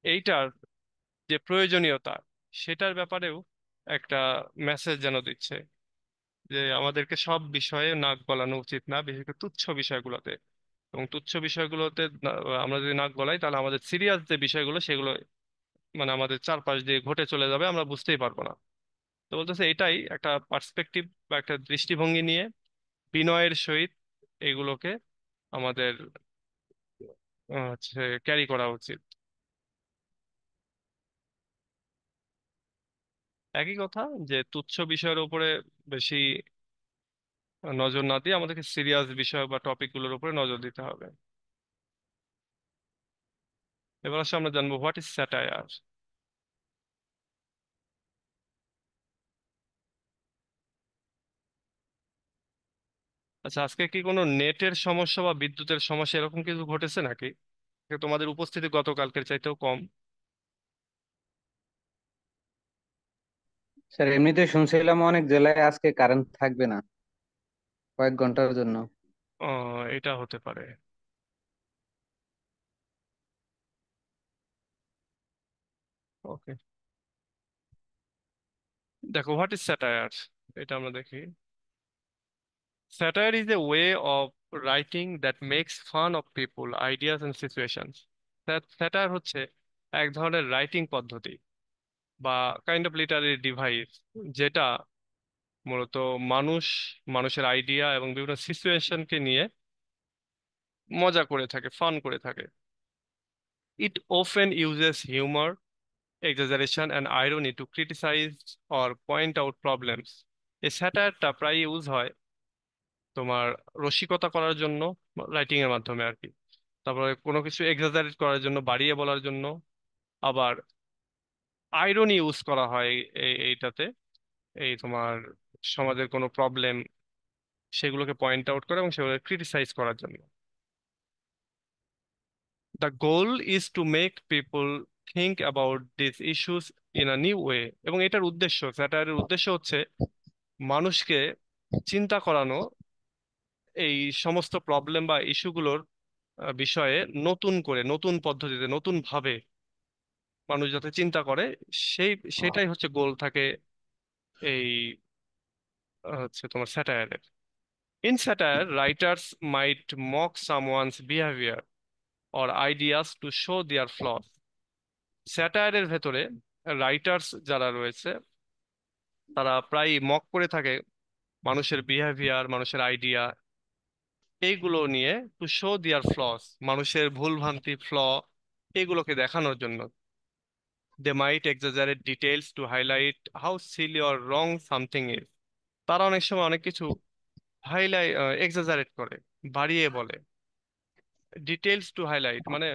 এইটার যে প্রয়োজনীয়তা, সেটার ব্যাপারেও একটা মেসেজ যেন দিচ্ছে যে আমাদেরকে সব বিষয়ে নাক গলানো উচিত না, বিশেষ করে তুচ্ছ বিষয়গুলোতে। এবং তুচ্ছ বিষয়গুলোতে আমরা যদি নাক গলাই তাহলে আমাদের সিরিয়াস যে বিষয়গুলো সেগুলো মানে আমাদের চারপাশ দিয়ে ঘটে চলে যাবে, আমরা বুঝতেই পারবো না। তো বলতেছে এটাই একটা পার্সপেক্টিভ বা একটা দৃষ্টিভঙ্গি নিয়ে বিনয়ের সহিত এগুলোকে আমাদের ক্যারি করা উচিত। একই কথা যে তুচ্ছ বিষয়ের উপরে বেশি নজর না দিয়ে আমাদেরকে সিরিয়াস বিষয় বা টপিক গুলোর উপরে নজর দিতে হবে। এবার আসলে আমরা জানবো হোয়াট ইজ স্যাটায়ার। আচ্ছা, আজকে কি কোনো নেটের সমস্যা বা বিদ্যুতের সমস্যা এরকম কিছু ঘটেছে নাকি? তোমাদের উপস্থিতি গতকালকের চাইতেও কম। স্যার, এমনিতে শুনছিলাম অনেক জেলায় আজকে কারেন্ট থাকবে না কয়েক ঘন্টার জন্য। এটা হতে পারে। ওকে, দেখো হোয়াট ইজ স্যাটায়ার, এটা আমরা দেখি। Satire is a way of writing that makes fun of people, ideas and situations. Satire হচ্ছে এক ধরনের রাইটিং পদ্ধতি বা কাইন্ড অফ লিটারি ডিভাইস, যেটা মূলত মানুষ মানুষের আইডিয়া এবং বিভিন্ন সিচুয়েশনকে নিয়ে মজা করে থাকে, ফান করে থাকে। ইট often uses humor, exaggeration and irony to criticize or point out problems. এই স্যাটায়ারটা প্রায় ইউজ হয় তোমার রসিকতা করার জন্য, রাইটিং এর মাধ্যমে আর কি। তারপরে কোনো কিছু এক্সাজারেট করার জন্য, বাড়িয়ে বলার জন্য। আবার আইরনি ইউজ করা হয় এইটাতে, এই তোমার সমাজের কোনো প্রবলেম সেগুলোকে পয়েন্ট আউট করে এবং সেগুলোকে ক্রিটিসাইজ করার জন্য। The goal is to make people think about this issues in a new way. এবং এটার উদ্দেশ্য, স্যাটায়ারের উদ্দেশ্য হচ্ছে মানুষকে চিন্তা করানো এই সমস্ত প্রবলেম বা ইস্যুগুলোর বিষয়ে নতুন করে, নতুন পদ্ধতিতে, নতুন ভাবে মানুষ যাতে চিন্তা করে, সেই সেটাই হচ্ছে গোল থাকে এই হচ্ছে তোমার স্যাটায়ারের। In satire writers might mock someone's behaviour or ideas to show their flaws. স্যাটায়ারের ভেতরে রাইটার্স যারা রয়েছে তারা প্রায় মক করে থাকে মানুষের বিহেভিয়ার, মানুষের আইডিয়া, এইগুলো নিয়ে, টু শো দেয়ার ফ্লস, মানুষের ভুল ভ্রান্তি, ফ্ল, এগুলোকে দেখানোর জন্য। They might exaggerate details to highlight how silly or wrong something is. তারা অনেক সময় অনেক কিছু হাইলাইট, এক্সাজারেট করে, বাড়িয়ে বলে। ডিটেলস টু হাইলাইট মানে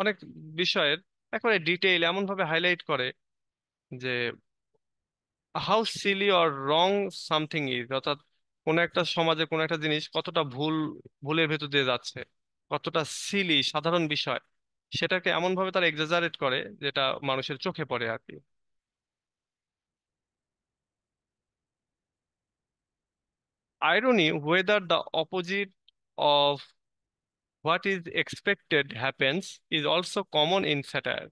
অনেক বিষয়ের একেবারে ডিটেইল এমন ভাবে হাইলাইট করে যে how silly or wrong something is, অর্থাৎ কোন একটা সমাজে কোন একটা জিনিস কতটা ভুলের ভেতর দিয়ে যাচ্ছে, কতটা সিলি সাধারণ বিষয়, সেটাকে এমন ভাবে তারা এক্সাজারেট করে যেটা মানুষের চোখে পড়ে আর কি। Irony, whether the opposite of what is expected happens, is also common in satire.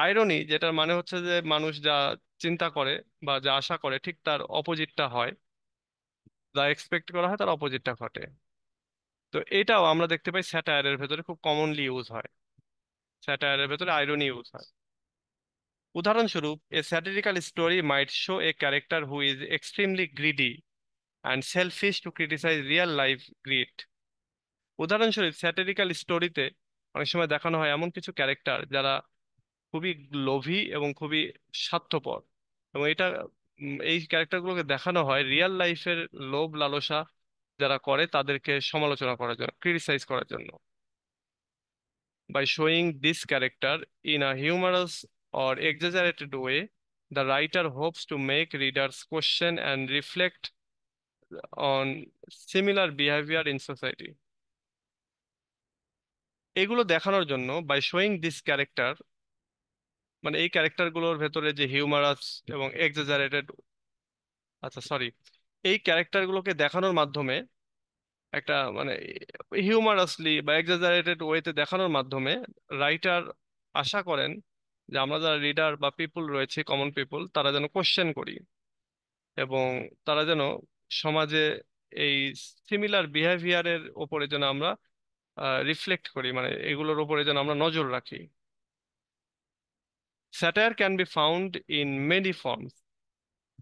Irony, যেটার মানে হচ্ছে যে মানুষ যা চিন্তা করে বা যা আশা করে ঠিক তার অপোজিটটা হয়, যা এক্সপেক্ট করা হয় তার অপোজিটটা ঘটে। তো এটাও আমরা দেখতে পাই স্যাটায়ারের ভেতরে খুব কমনলি ইউজ হয়, স্যাটায়ারের ভেতরে আইরনি ইউজ হয়। উদাহরণস্বরূপ, a satirical story might show a character who is extremely greedy and selfish to criticise real life greed. উদাহরণস্বরূপ, স্যাটিরিক্যাল স্টোরিতে অনেক সময় দেখানো হয় এমন কিছু ক্যারেক্টার যারা খুবই লোভী এবং খুবই স্বার্থপর, এবং এটা এই ক্যারেক্টারগুলোকে দেখানো হয় রিয়েল লাইফের লোভ লালসা যারা করে তাদেরকে সমালোচনা করার জন্য, ক্রিটিসাইজ করার জন্য। By showing this character in a humorous or exaggerated way, the writer hopes to make readers question and reflect on similar behavior in society. এগুলো দেখানোর জন্য, বাই শোয়িং দিস ক্যারেক্টার মানে এই ক্যারেক্টারগুলোর ভেতরে যে হিউমারাস এবং এক্সাজারেটেড, আচ্ছা সরি, এই ক্যারেক্টারগুলোকে দেখানোর মাধ্যমে একটা মানে হিউমারাসলি বা এক্সাজারেটেড ওয়েতে দেখানোর মাধ্যমে রাইটার আশা করেন যে আমরা যারা রিডার বা পিপল রয়েছে, কমন পিপল, তারা যেন কোশ্চেন করি এবং তারা যেন সমাজে এই সিমিলার বিহেভিয়ারের ওপরে যেন আমরা রিফ্লেক্ট করি, মানে এগুলোর ওপরে যেন আমরা নজর রাখি। Satire can be found in many forms.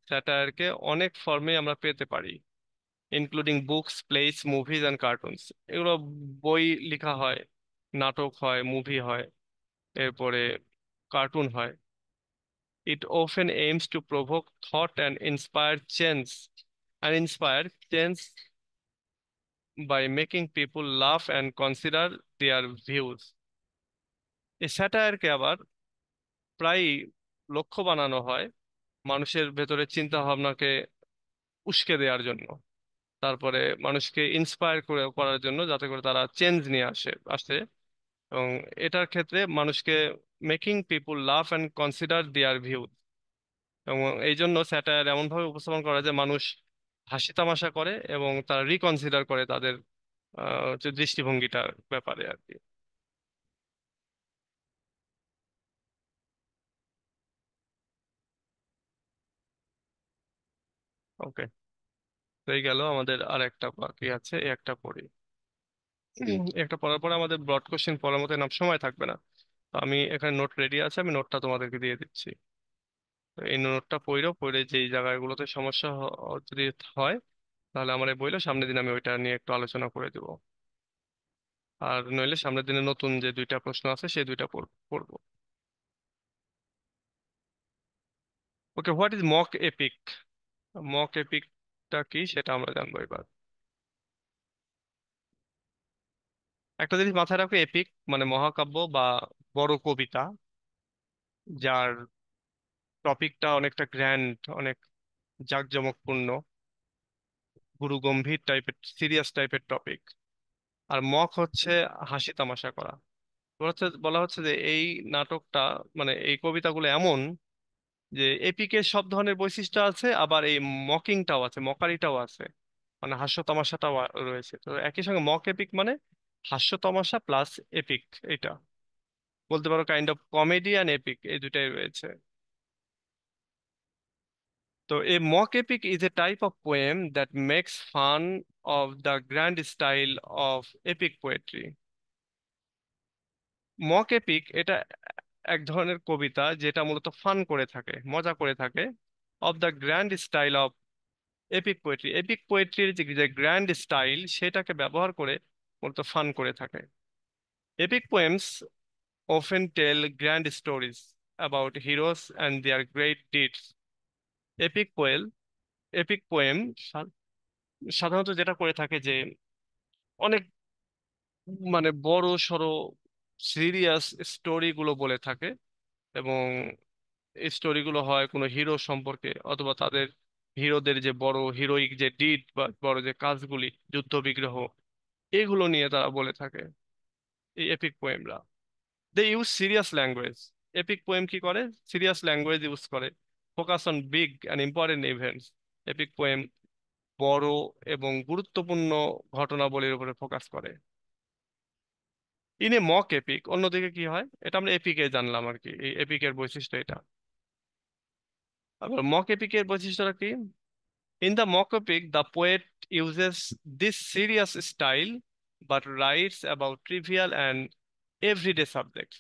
স্যাটায়ারকে অনেক ফর্মে আমরা পেতে পারি, including books, place, movies and cartoons. এগুলো বই লেখা হয়, নাটক হয়, মুভি হয়, এরপরে কার্টুন হয়। ইট often aims to provoke thought and inspire change by making people laugh and consider their views. এই স্যাটায়ারকে আবার প্রায়ই লক্ষ্য বানানো হয় মানুষের ভেতরে চিন্তা ভাবনাকে উস্কে দেওয়ার জন্য, তারপরে মানুষকে ইন্সপায়ার করার জন্য, যাতে করে তারা চেঞ্জ নিয়ে আসে। এবং এটার ক্ষেত্রে মানুষকে making people love and consider there view, এবং এই জন্য স্যাটায়ার এমন ভাবে উপস্থাপন করা যে মানুষ হাসি তামাশা করে এবং তারা রিকনসিডার করে তাদের যে দৃষ্টিভঙ্গিটার ব্যাপারে আর কি। ওকে। হয়ে গেল আমাদের, আর একটা বাকি আছে, এই একটা পড়ি। একটা পড়ার পরে আমাদের ব্রড কোশ্চেন পড়ার মতো এনাফ সময় থাকবে না। তো আমি এখানে নোট রেডি আছে, আমি নোটটা তোমাদেরকে দিয়ে দিচ্ছি। তো এই নোটটা পড়ো, পড়ে যেই জায়গাগুলোতে সমস্যা যদি হয়, তাহলে আমার এই বইলো সামনের দিন আমি ওইটা নিয়ে একটু আলোচনা করে দিব। আর নইলে সামনের দিনে নতুন যে দুইটা প্রশ্ন আছে সেই দুইটা পড়বো। Okay, what is mock epic? Mock এপিকটা কি সেটা আমরা জানবো এবার। একটা জিনিস মাথায় রাখো, এপিক মানে মহাকাব্য বা বড় কবিতা, যার টপিকটা অনেকটা গ্র্যান্ড, অনেক জাঁকজমকপূর্ণ, গুরুগম্ভীর টাইপের, সিরিয়াস টাইপের টপিক। আর মক হচ্ছে হাসি তামাশা করা। বলা হচ্ছে যে এই নাটকটা, মানে এই কবিতাগুলো এমন যে এপিকের সব ধরনের বৈশিষ্ট্য আছে, আবার এই মকিংটাও আছে, মকারিটাও আছে, মানে হাস্য তামাশাটাও রয়েছে। তো একই সঙ্গে মক এপিক মানে হাস্য তামাশা প্লাস এপিক, এটা বলতে পারো kind of comedy and epic, এই দুটাই রয়েছে। তো a mock epic is a type of poem that makes fun of the grand style of epic poetry. Mock epic এটা এক ধরনের কবিতা যেটা মূলত ফান করে থাকে, মজা করে থাকে, of the grand style of epic poetry. Epic পোয়েট্রির যে যে গ্র্যান্ড স্টাইল সেটাকে ব্যবহার করে মূলত ফান করে থাকে। Epic poems often tell grand stories about heroes and their great deeds. Epic poem epic poem সাধারণত যেটা করে থাকে যে অনেক মানে বড় সড়ো সিরিয়াস স্টোরি গুলো বলে থাকে, এবং এই স্টোরি গুলো হয় কোনো হিরো সম্পর্কে, অথবা তাদের হিরোদের যে বড় হিরোইক যে ডিড বা বড় যে কাজগুলি, যুদ্ধ বিগ্রহ, এগুলো নিয়ে তারা বলে থাকে এই এপিক পোয়েমরা। They use serious language. Epic poem কি করে? সিরিয়াস ল্যাঙ্গুয়েজ ইউজ করে, focus on big and important events. Epic poem বড় এবং গুরুত্বপূর্ণ ঘটনাবলীর উপরে ফোকাস করে। ইন এ মক এপিক, অন্যদিকে কি হয়, এটা আমরা এপিকে জানলাম আর কি, এই এপিকের বৈশিষ্ট্য এটা। আবার মক এপিকের বৈশিষ্ট্যটা কি? In the mock epic the poet uses this serious style but writes about trivial and everyday subject.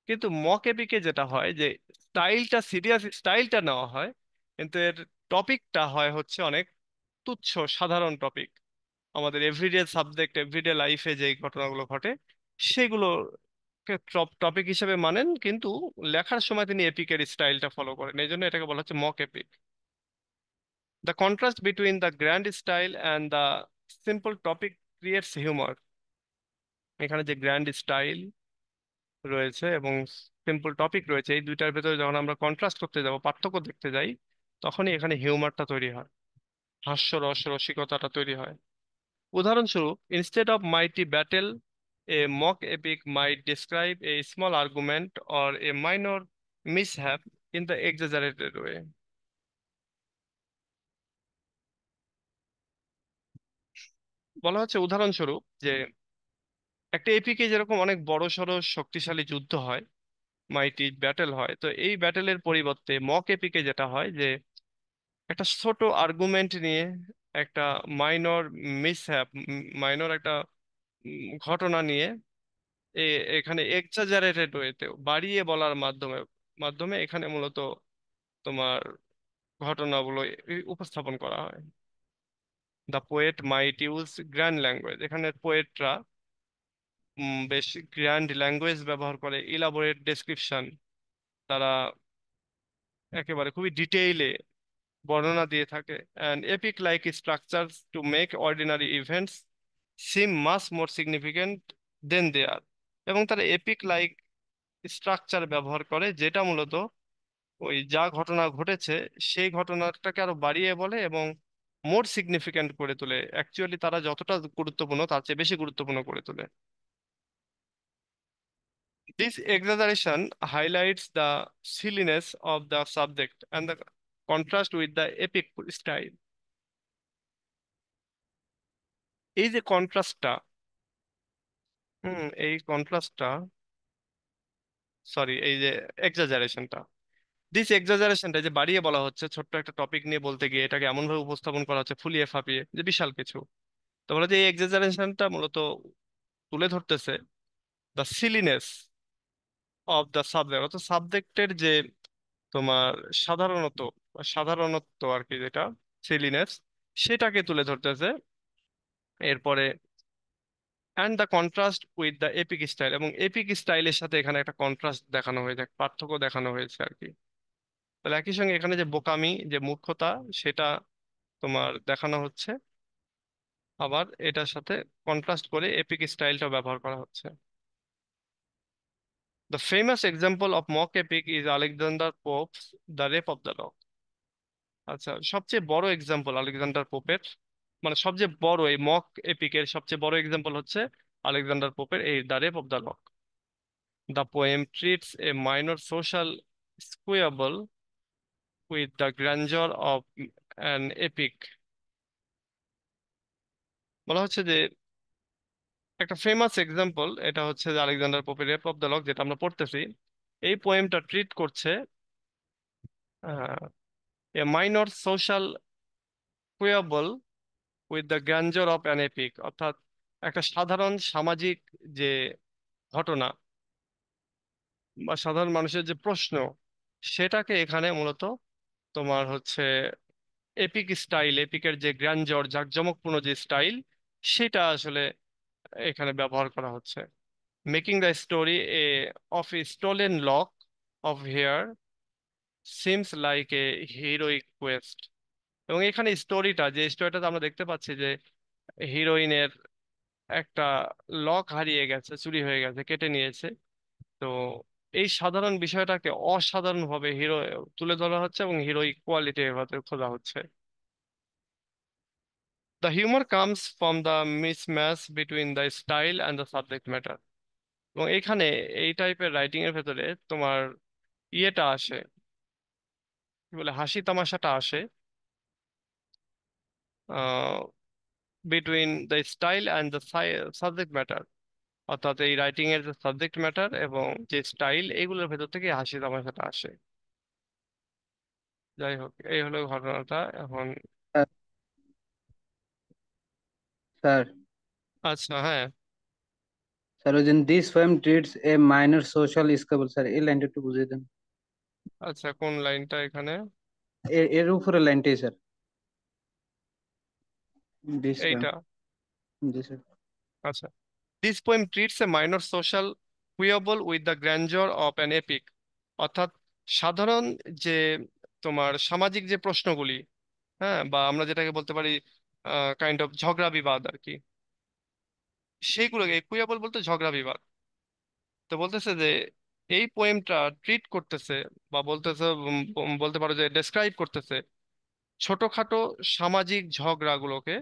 কিন্তু মক এপিকে যেটা হয় যে স্টাইলটা, সিরিয়াস স্টাইলটা নেওয়া হয়, কিন্তু এর টপিকটা হয় হচ্ছে অনেক তুচ্ছ সাধারণ টপিক, আমাদের এভরিডে সাবজেক্ট, এভরিডে লাইফে যে ঘটনাগুলো ঘটে সেগুলো টপিক হিসেবে মানেন, কিন্তু লেখার সময় তিনি এপিকের স্টাইলটা ফলো করেন, এই জন্য এটাকে বলা হচ্ছে mock epic. The contrast between the grand style and the simple topic creates humour. এখানে যে গ্র্যান্ড স্টাইল রয়েছে এবং সিম্পল টপিক রয়েছে, এই দুইটার ভেতরে যখন আমরা কন্ট্রাস্ট করতে যাব, পার্থক্য দেখতে যাই, তখনই এখানে হিউমারটা তৈরি হয়, হাস্যরস রসিকতাটা তৈরি হয়। উদাহরণস্বরূপ, instead of mighty battle, a mock epic might describe a small argument or a minor mishap in the exaggerated way. বলা হচ্ছে উদাহরণস্বরূপ যে একটা এপিকে যেরকম অনেক বড় সড়ো শক্তিশালী যুদ্ধ হয়, মাইটি ব্যাটেল হয়, তো এই ব্যাটেলের পরিবর্তে মক এপিকে যেটা হয় যে একটা ছোট আর্গুমেন্ট নিয়ে, একটা মাইনর মিসহ্যাপ, মাইনর একটা ঘটনা নিয়ে, এখানে এক্সাজারেটেড ওয়েতে বাড়িয়ে বলার মাধ্যমে মাধ্যমে এখানে মূলত তোমার ঘটনাগুলো উপস্থাপন করা হয়। The poet might use grand language, এখানে পোয়েটরা বেশ গ্র্যান্ড ল্যাঙ্গুয়েজ ব্যবহার করে, ইলাবোরেট ডেসক্রিপশন, তারা একেবারে খুবই ডিটেইলে বর্ণনা দিয়ে থাকে, and epic like structure to make ordinary events seem much more significant than they are. এবং তারা এপিক লাইক স্ট্রাকচার ব্যবহার করে, যেটা মূলত ওই যা ঘটনা ঘটেছে সেই ঘটনাটাকে আরো বাড়িয়ে বলে এবং মোর সিগনিফিক্যান্ট করে তোলে, অ্যাকচুয়ালি তারা যতটা গুরুত্বপূর্ণ তার চেয়ে বেশি গুরুত্বপূর্ণ করে তোলে। This exaggeration highlights the silliness of the subject and the contrast with the epic style. এই যে কন্ট্রাস্টটা, এই কন্ট্রাস্টটা, সরি, এই যে এক্সাজারেশনটা, দিস এক্সাজারেশনটা যে বাড়িয়ে বলা হচ্ছে, ছোট্ট একটা টপিক নিয়ে বলতে গিয়ে এটাকে এমন ভাবে উপস্থাপন করা হচ্ছে ফুলিয়ে ফাঁপিয়ে যে বিশাল কিছু। তো বলা যে এই এক্সাজারেশনটা মূলত তুলে ধরতেছে the silliness of the subject, অর্থাৎ সাবজেক্টের যে তোমার সাধারণত সাধারণত্ব আর কি, যেটা সিলিনেস, সেটাকে তুলে ধরতেছে। এরপরে and the contrast with the epic style, এবং এপিক স্টাইলের সাথে এখানে একটা কন্ট্রাস্ট দেখানো হয়েছে, পার্থক্য দেখানো হয়েছে আর কি। তাহলে একই সঙ্গে এখানে যে বোকামি, যে মূর্খতা, সেটা তোমার দেখানো হচ্ছে, আবার এটার সাথে কন্ট্রাস্ট করে এপিক স্টাইলটা ব্যবহার করা হচ্ছে। The famous example of mock epic is Alexander popes the rape of the lock. আচ্ছা, সবচেয়ে বড় এক্সাম্পল আলেকজান্ডার পোপের, মানে সবচেয়ে বড় এই মক এপিকের সবচেয়ে বড় এক্সাম্পল হচ্ছে আলেকজান্ডার পোপের এই the rape of the lock. The poem treats a minor social squabble with the grandeur of an epic. বলা হচ্ছে যে একটা ফেমাস এক্সাম্পল এটা হচ্ছে যে আলেকজান্ডার পোপের রেপ অফ দ্য লক, যেটা আমরা পড়তেছি। এই পোয়েমটা ট্রিট করছে a minor social quibble with the grandeur of an epic, অর্থাৎ একটা সাধারণ সামাজিক যে ঘটনা বা সাধারণ মানুষের যে প্রশ্ন, সেটাকে এখানে মূলত তোমার হচ্ছে এপিক স্টাইল, এপিকের যে গ্র্যান্ডর জাঁকজমকপূর্ণ যে স্টাইল, সেটা আসলে এখানে ব্যবহার করা হচ্ছে। Making the story of a stolen lock of hair seems like a heroic quest. এবং এখানে যে স্টোরিটা আমরা দেখতে পাচ্ছি যে হিরোইনের একটা লক হারিয়ে গেছে, চুরি হয়ে গেছে, কেটে নিয়েছে। তো এই সাধারণ বিষয়টাকে অসাধারণ ভাবে তুলে ধরা হচ্ছে এবং হিরোইক কোয়ালিটি এভাবে খোঁজা হচ্ছে। The humor comes from the mismatch between the style and the subject matter. এবং এখানে এই টাইপের রাইটিং এর ভেতরে তোমার ইয়েটা আসে, কি বলে, হাসি তামাশাটা আসে between the style and the subject matter, অর্থাৎ এই রাইটিং এর যে সাবজেক্ট ম্যাটার এবং যে স্টাইল, এগুলোর ভেতর থেকে হাসি তামাশাটা আসে। যাই হোক, এই হলো ঘটনাটা এখন। স্যার, স্যার, আচ্ছা, হ্যাঁ। স্যার ওই this poem treats a minor social scalable, sir এই লাইনটা একটু বুঝিয়ে দেন। আচ্ছা, কোন লাইনটা এখানে? এর উপরে লাইনটাই স্যার, দিস পোয়েম। এইটা? জি স্যার। আচ্ছা, this poem treats a minor social quibble with the grandeur of an epic, অর্থাৎ সাধারণ যে তোমার সামাজিক যে প্রশ্নগুলি, হ্যাঁ, বা আমরা যেটাকে বলতে পারি কাইন্ড অফ ঝগড়া বিবাদ আর কি, সেইগুলোকে কুইবল বলতে ঝগড়া বিবাদ। তো বলতেছে যে এই পোয়েমটা ট্রিট করতেছে বা বলতেছে, বলতে পারো যে ডেসক্রাইব করতেছে ছোটখাটো সামাজিক ঝগড়াগুলোকে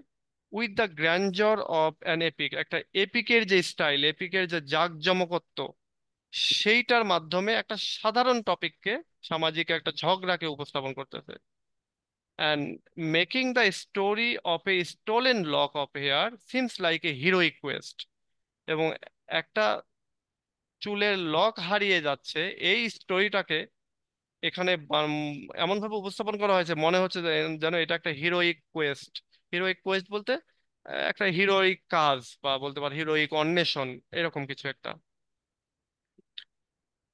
with the grandeur of an epic, একটা এপিকের যে স্টাইল, এপিকের যে জাঁকজমকত্ব, সেইটার মাধ্যমে একটা সাধারণ টপিককে, সামাজিক একটা ঝগড়াকে উপস্থাপন করতেছে। And making the story of a stolen lock of hair seems like a heroic quest. এবং একটা চুলের লক হারিয়ে যাচ্ছে, এই স্টোরিটাকে এখানে এমন ভাবে উপস্থাপন করা হয়েছে, মনে হচ্ছে যেন এটা একটা হিরোইক কোয়েস্ট। হিরোইক কোয়েস্ট বলতে একটা হিরোইক কাজ, বা বলতে পারো হিরোইক অন্বেষণ, এরকম কিছু একটা।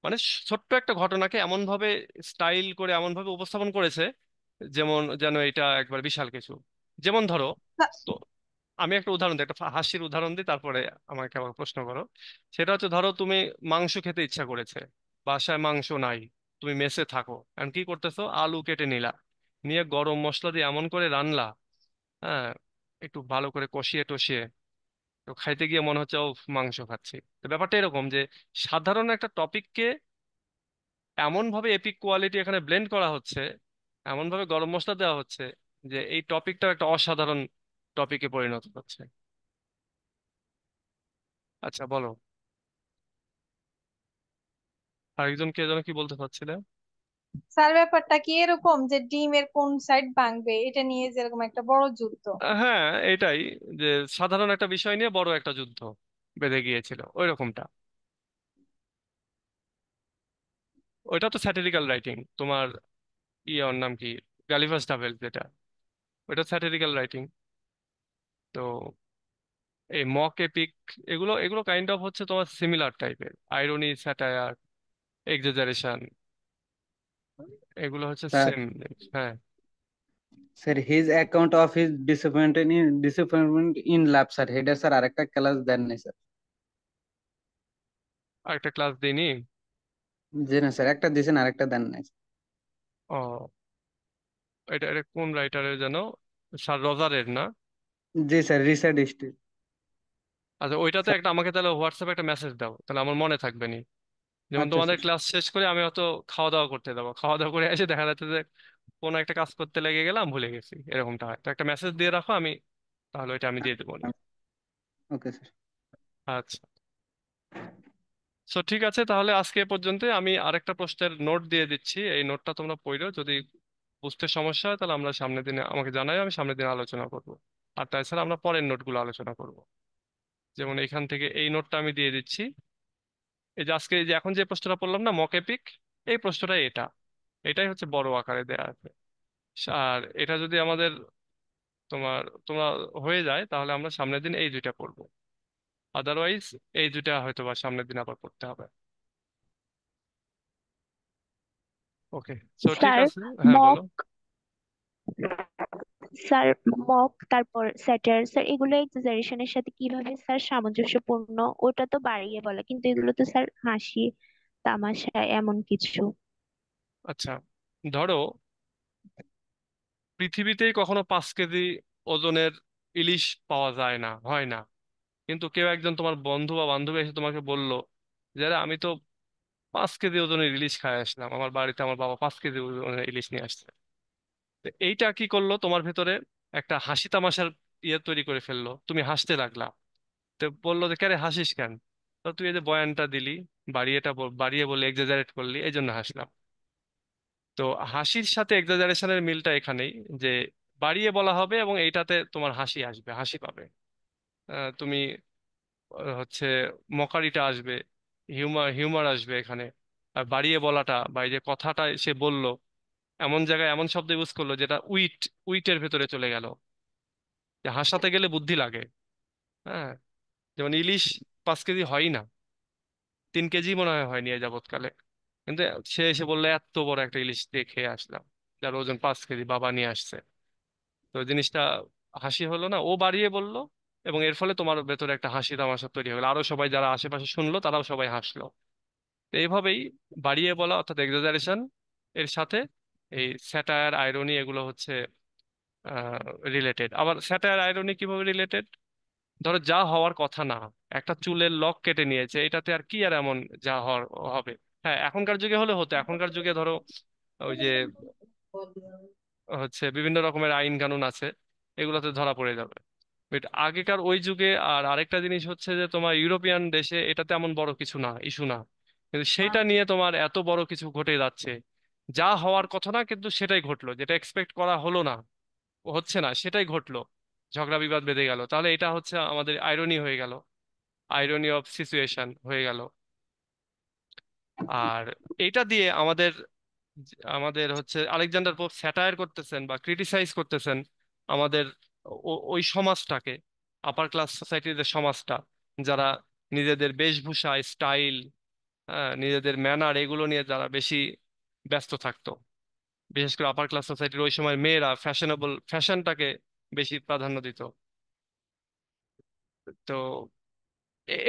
মানে ছোট্ট একটা ঘটনাকে এমন ভাবে স্টাইল করে এমন ভাবে উপস্থাপন করেছে যেমন যেন এটা একবার বিশাল কিছু। যেমন ধরো, তো আমি একটা উদাহরণ দিই, একটা হাসির উদাহরণ দিই, তারপরে আমাকে আবার প্রশ্ন করো। সেটা হচ্ছে, ধরো তুমি মাংস খেতে ইচ্ছা করেছে, বাসায় মাংস নাই, তুমি মেসে থাকো, এখন কি করতেছো, আলু কেটে নিলা, নিয়ে গরম মশলা দিয়ে এমন করে রান্না, হ্যাঁ, একটু ভালো করে কষিয়ে টষিয়ে, তো খাইতে গিয়ে মনে হচ্ছে ও মাংস খাচ্ছি। তো ব্যাপারটা এরকম যে সাধারণ একটা টপিককে এমন ভাবে এপিক কোয়ালিটি এখানে ব্লেন্ড করা হচ্ছে, এমন ভাবে গরম মশলা দেওয়া হচ্ছে যে এই টপিকটা একটা অসাধারণ টপিকে পরিণত হচ্ছে। আচ্ছা, বলো, আরেকজন কে যেন কি বলতে চাচ্ছিলে? স্যার ব্যাপারটা কি এরকম যে ডিমের কোন সাইড ভাঙবে এটা নিয়ে যেরকম একটা বড় যুদ্ধ? হ্যাঁ, এটাই, যে সাধারণ একটা বিষয় নিয়ে বড় একটা যুদ্ধ বেঁধে গিয়েছিল, ওই রকমটা। ওইটা তো স্যাটিরিক্যাল রাইটিং তোমার। ওর নাম কি, গালিভাস ডাভেল যেটা, ওইটা স্যাটিরিক্যাল রাইটিং। তো এই মক এপিক, এগুলো এগুলো কাইন্ড অফ হচ্ছে তোমার সিমিলার টাইপের, আইরনি, স্যাটায়ার, এক্সাজারেশন, এগুলো হচ্ছে স্যার, সেম। হ্যাঁ। Sir his account of his disappointment in love, sir header sir আরেকটা ক্লাস দেন নাই স্যার। আরেকটা ক্লাস দিইনি? জি না স্যার, একটা দিয়েছেন আরেকটা দেন নাই। ও, এটা এটা কোন রাইটারের যেন, স্যার রজারের না? জি স্যার, রিসার্চ স্টিল। আচ্ছা, ওইটাতে একটা আমাকে তাহলে হোয়াটসঅ্যাপে একটা মেসেজ দাও, তাহলে আমার মনে থাকবে নি। যেমন আচ্ছা তোমাদের স্যার। ক্লাস শেষ করে আমি হয়তো খাওয়া দাওয়া করতে যাবো, খাওয়া দাওয়া করে এসে দেখা যাচ্ছে যে কোনো একটা কাজ করতে লেগে গেলাম, ভুলে গেছি, এরকমটা হয়। তো একটা মেসেজ দিয়ে রাখো, আমি তাহলে ওইটা আমি দিয়ে দেবো নি। Okay sir. আচ্ছা। ঠিক আছে, তাহলে আজকে এ পর্যন্ত। আমি আরেকটা প্রশ্নের নোট দিয়ে দিচ্ছি, এই নোটটা তোমরা পড়ো, যদি বুঝতে সমস্যা হয় তাহলে আমরা সামনের দিনে আমাকে জানাই, আমি সামনের দিনে আলোচনা করব। আর তাছাড়া আমরা পরের নোটগুলো আলোচনা করব। যেমন এখান থেকে এই নোটটা আমি দিয়ে দিচ্ছি। এই যে আজকে এই যে এখন যে প্রশ্নটা পড়লাম না, মক এপিক, এই প্রশ্নটাই এটা, এটাই হচ্ছে বড় আকারে দেয়া আছে। আর এটা যদি আমাদের তোমার তোমরা হয়ে যায়, তাহলে আমরা সামনের দিন এই দুইটা পড়বো। আদারওয়াইজ এই দুইটা হয়তো বা সামনের দিন আবার পড়তে হবে। ওকে। ঠিক স্যার আছে। হ্যাঁ, বলো। মক স্যার মক তারপর স্যাটার স্যার এগুলো এক্সাজারেশনের সাথে কিভাবে স্যার সামঞ্জস্যপূর্ণ? ওটা তো বাড়িয়ে বলে, কিন্তু এগুলো তো স্যার হাসি তামাশা এমন কিছু। আচ্ছা, ধরো পৃথিবীতেই কখনো 5 কেজি ওজনের ইলিশ পাওয়া যায় না, হয় না। কিন্তু কেউ একজন তোমার বন্ধু বা বান্ধবী এসে তোমাকে বলল যে আরে আমি তো 5 কেজি ওজনের ইলিশ খাই আসলাম, আমার বাড়িতে আমার বাবা 5 কেজি ওজনের ইলিশ নিয়ে আসছে। তো এইটা কি করলো, তোমার ভেতরে একটা হাসি তামাশার তৈরি করে ফেললো, তুমি হাসতে লাগলা। তো বললো যে কেন হাসিস কেন? তো তুই এই যে বয়ানটা দিলি, বাড়িয়ে বললি, এক্সাজারেট করলি, এই জন্য হাসলাম। তো হাসির সাথে এক্সাজারেশনের মিলটা এখানেই, যে বাড়িয়ে বলা হবে এবং এইটাতে তোমার হাসি আসবে, হাসি পাবে। তুমি হচ্ছে মকারিটা আসবে, হিউমার হিউমার আসবে এখানে। আর বাড়িয়ে বলাটা বা এই যে কথাটা সে বলল, এমন জায়গায় এমন শব্দ ইউজ করলো যেটা উইটের ভেতরে চলে গেল, যে হাসাতে গেলে বুদ্ধি লাগে। হ্যাঁ। যেমন ইলিশ 5 কেজি হয় না, 3 কেজি মনে হয় হয়নি এ যাবৎকালে। কিন্তু সে এসে বললো এত বড় একটা ইলিশ দিয়ে খেয়ে আসলাম, যার ওজন 5 কেজি, বাবা নিয়ে আসছে। তো জিনিসটা হাসি হলো না, ও বাড়িয়ে বলল, এবং এর ফলে তোমার ভেতরে একটা হাসি তামাশা তৈরি হলো, আরো সবাই যারা আশেপাশে শুনলো তারাও সবাই হাসলো। তো এইভাবেই বাড়িয়ে বলা অর্থাৎ এক্সাজারেশন এর সাথে এই স্যাটায়ার, আইরনি, এগুলো হচ্ছে রিলেটেড। আবার স্যাটায়ার, আইরনি কিভাবে রিলেটেড? ধরো যা হওয়ার কথা না, একটা চুলের লক কেটে নিয়েছে, এটাতে আর কি আর এমন যা হওয়ার হবে। হ্যাঁ, এখনকার যুগে হলে হতো, এখনকার যুগে ধরো ওই যে হচ্ছে বিভিন্ন রকমের আইন কানুন আছে, এগুলোতে ধরা পড়ে যাবে। বাট আগেকার ওই যুগে, আর আরেকটা জিনিস হচ্ছে যে তোমার ইউরোপিয়ান দেশে এটা তেমন বড় কিছু না, ইস্যু না। কিন্তু সেইটা নিয়ে তোমার এত বড় কিছু ঘটে যাচ্ছে, যা হওয়ার কথা না কিন্তু সেটাই ঘটলো, যেটা এক্সপেক্ট করা হলো না, হচ্ছে না, সেটাই ঘটলো, ঝগড়া বিবাদ বেঁধে গেল। তাহলে এটা হচ্ছে আমাদের আইরনি হয়ে গেল, আইরনি অফ সিচুয়েশন হয়ে গেল। আর এইটা দিয়ে আমাদের আমাদের হচ্ছে আলেকজান্ডার পোপ স্যাটায়ার করতেছেন বা ক্রিটিসাইজ করতেছেন আমাদের ওই সমাজটাকে, আপার ক্লাস সোসাইটির যে সমাজটা, যারা নিজেদের বেশভূষা, স্টাইল, নিজেদের ম্যানার, এগুলো নিয়ে যারা বেশি ব্যস্ত থাকতো। বিশেষ করে আপার ক্লাস সোসাইটির ওই সময় মেয়েরা ফ্যাশনটাকে বেশি প্রাধান্য দিত। তো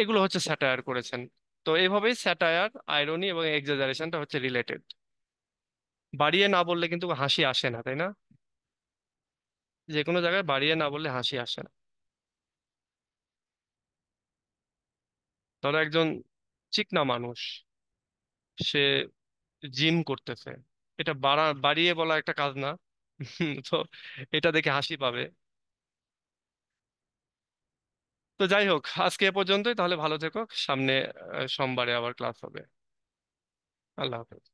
এগুলো হচ্ছে স্যাটায়ার করেছেন। তো এইভাবেই স্যাটায়ার, আইরনি এবং এক্সাজারেশনটা হচ্ছে রিলেটেড। বাড়িয়ে না বললে কিন্তু হাসি আসে না, তাই না? যে কোনো জায়গায় বাড়িয়ে না বললে হাসি আসে না। ধরো একজন চিকনা মানুষ, সে জিম করতেছে, এটা বাড়িয়ে বলা একটা কাজ না। তো এটা দেখে হাসি পাবে। তো যাই হোক, আজকে এ পর্যন্তই তাহলে, ভালো থেকো। সামনে সোমবারে আবার ক্লাস হবে। আল্লাহ হাফেজ।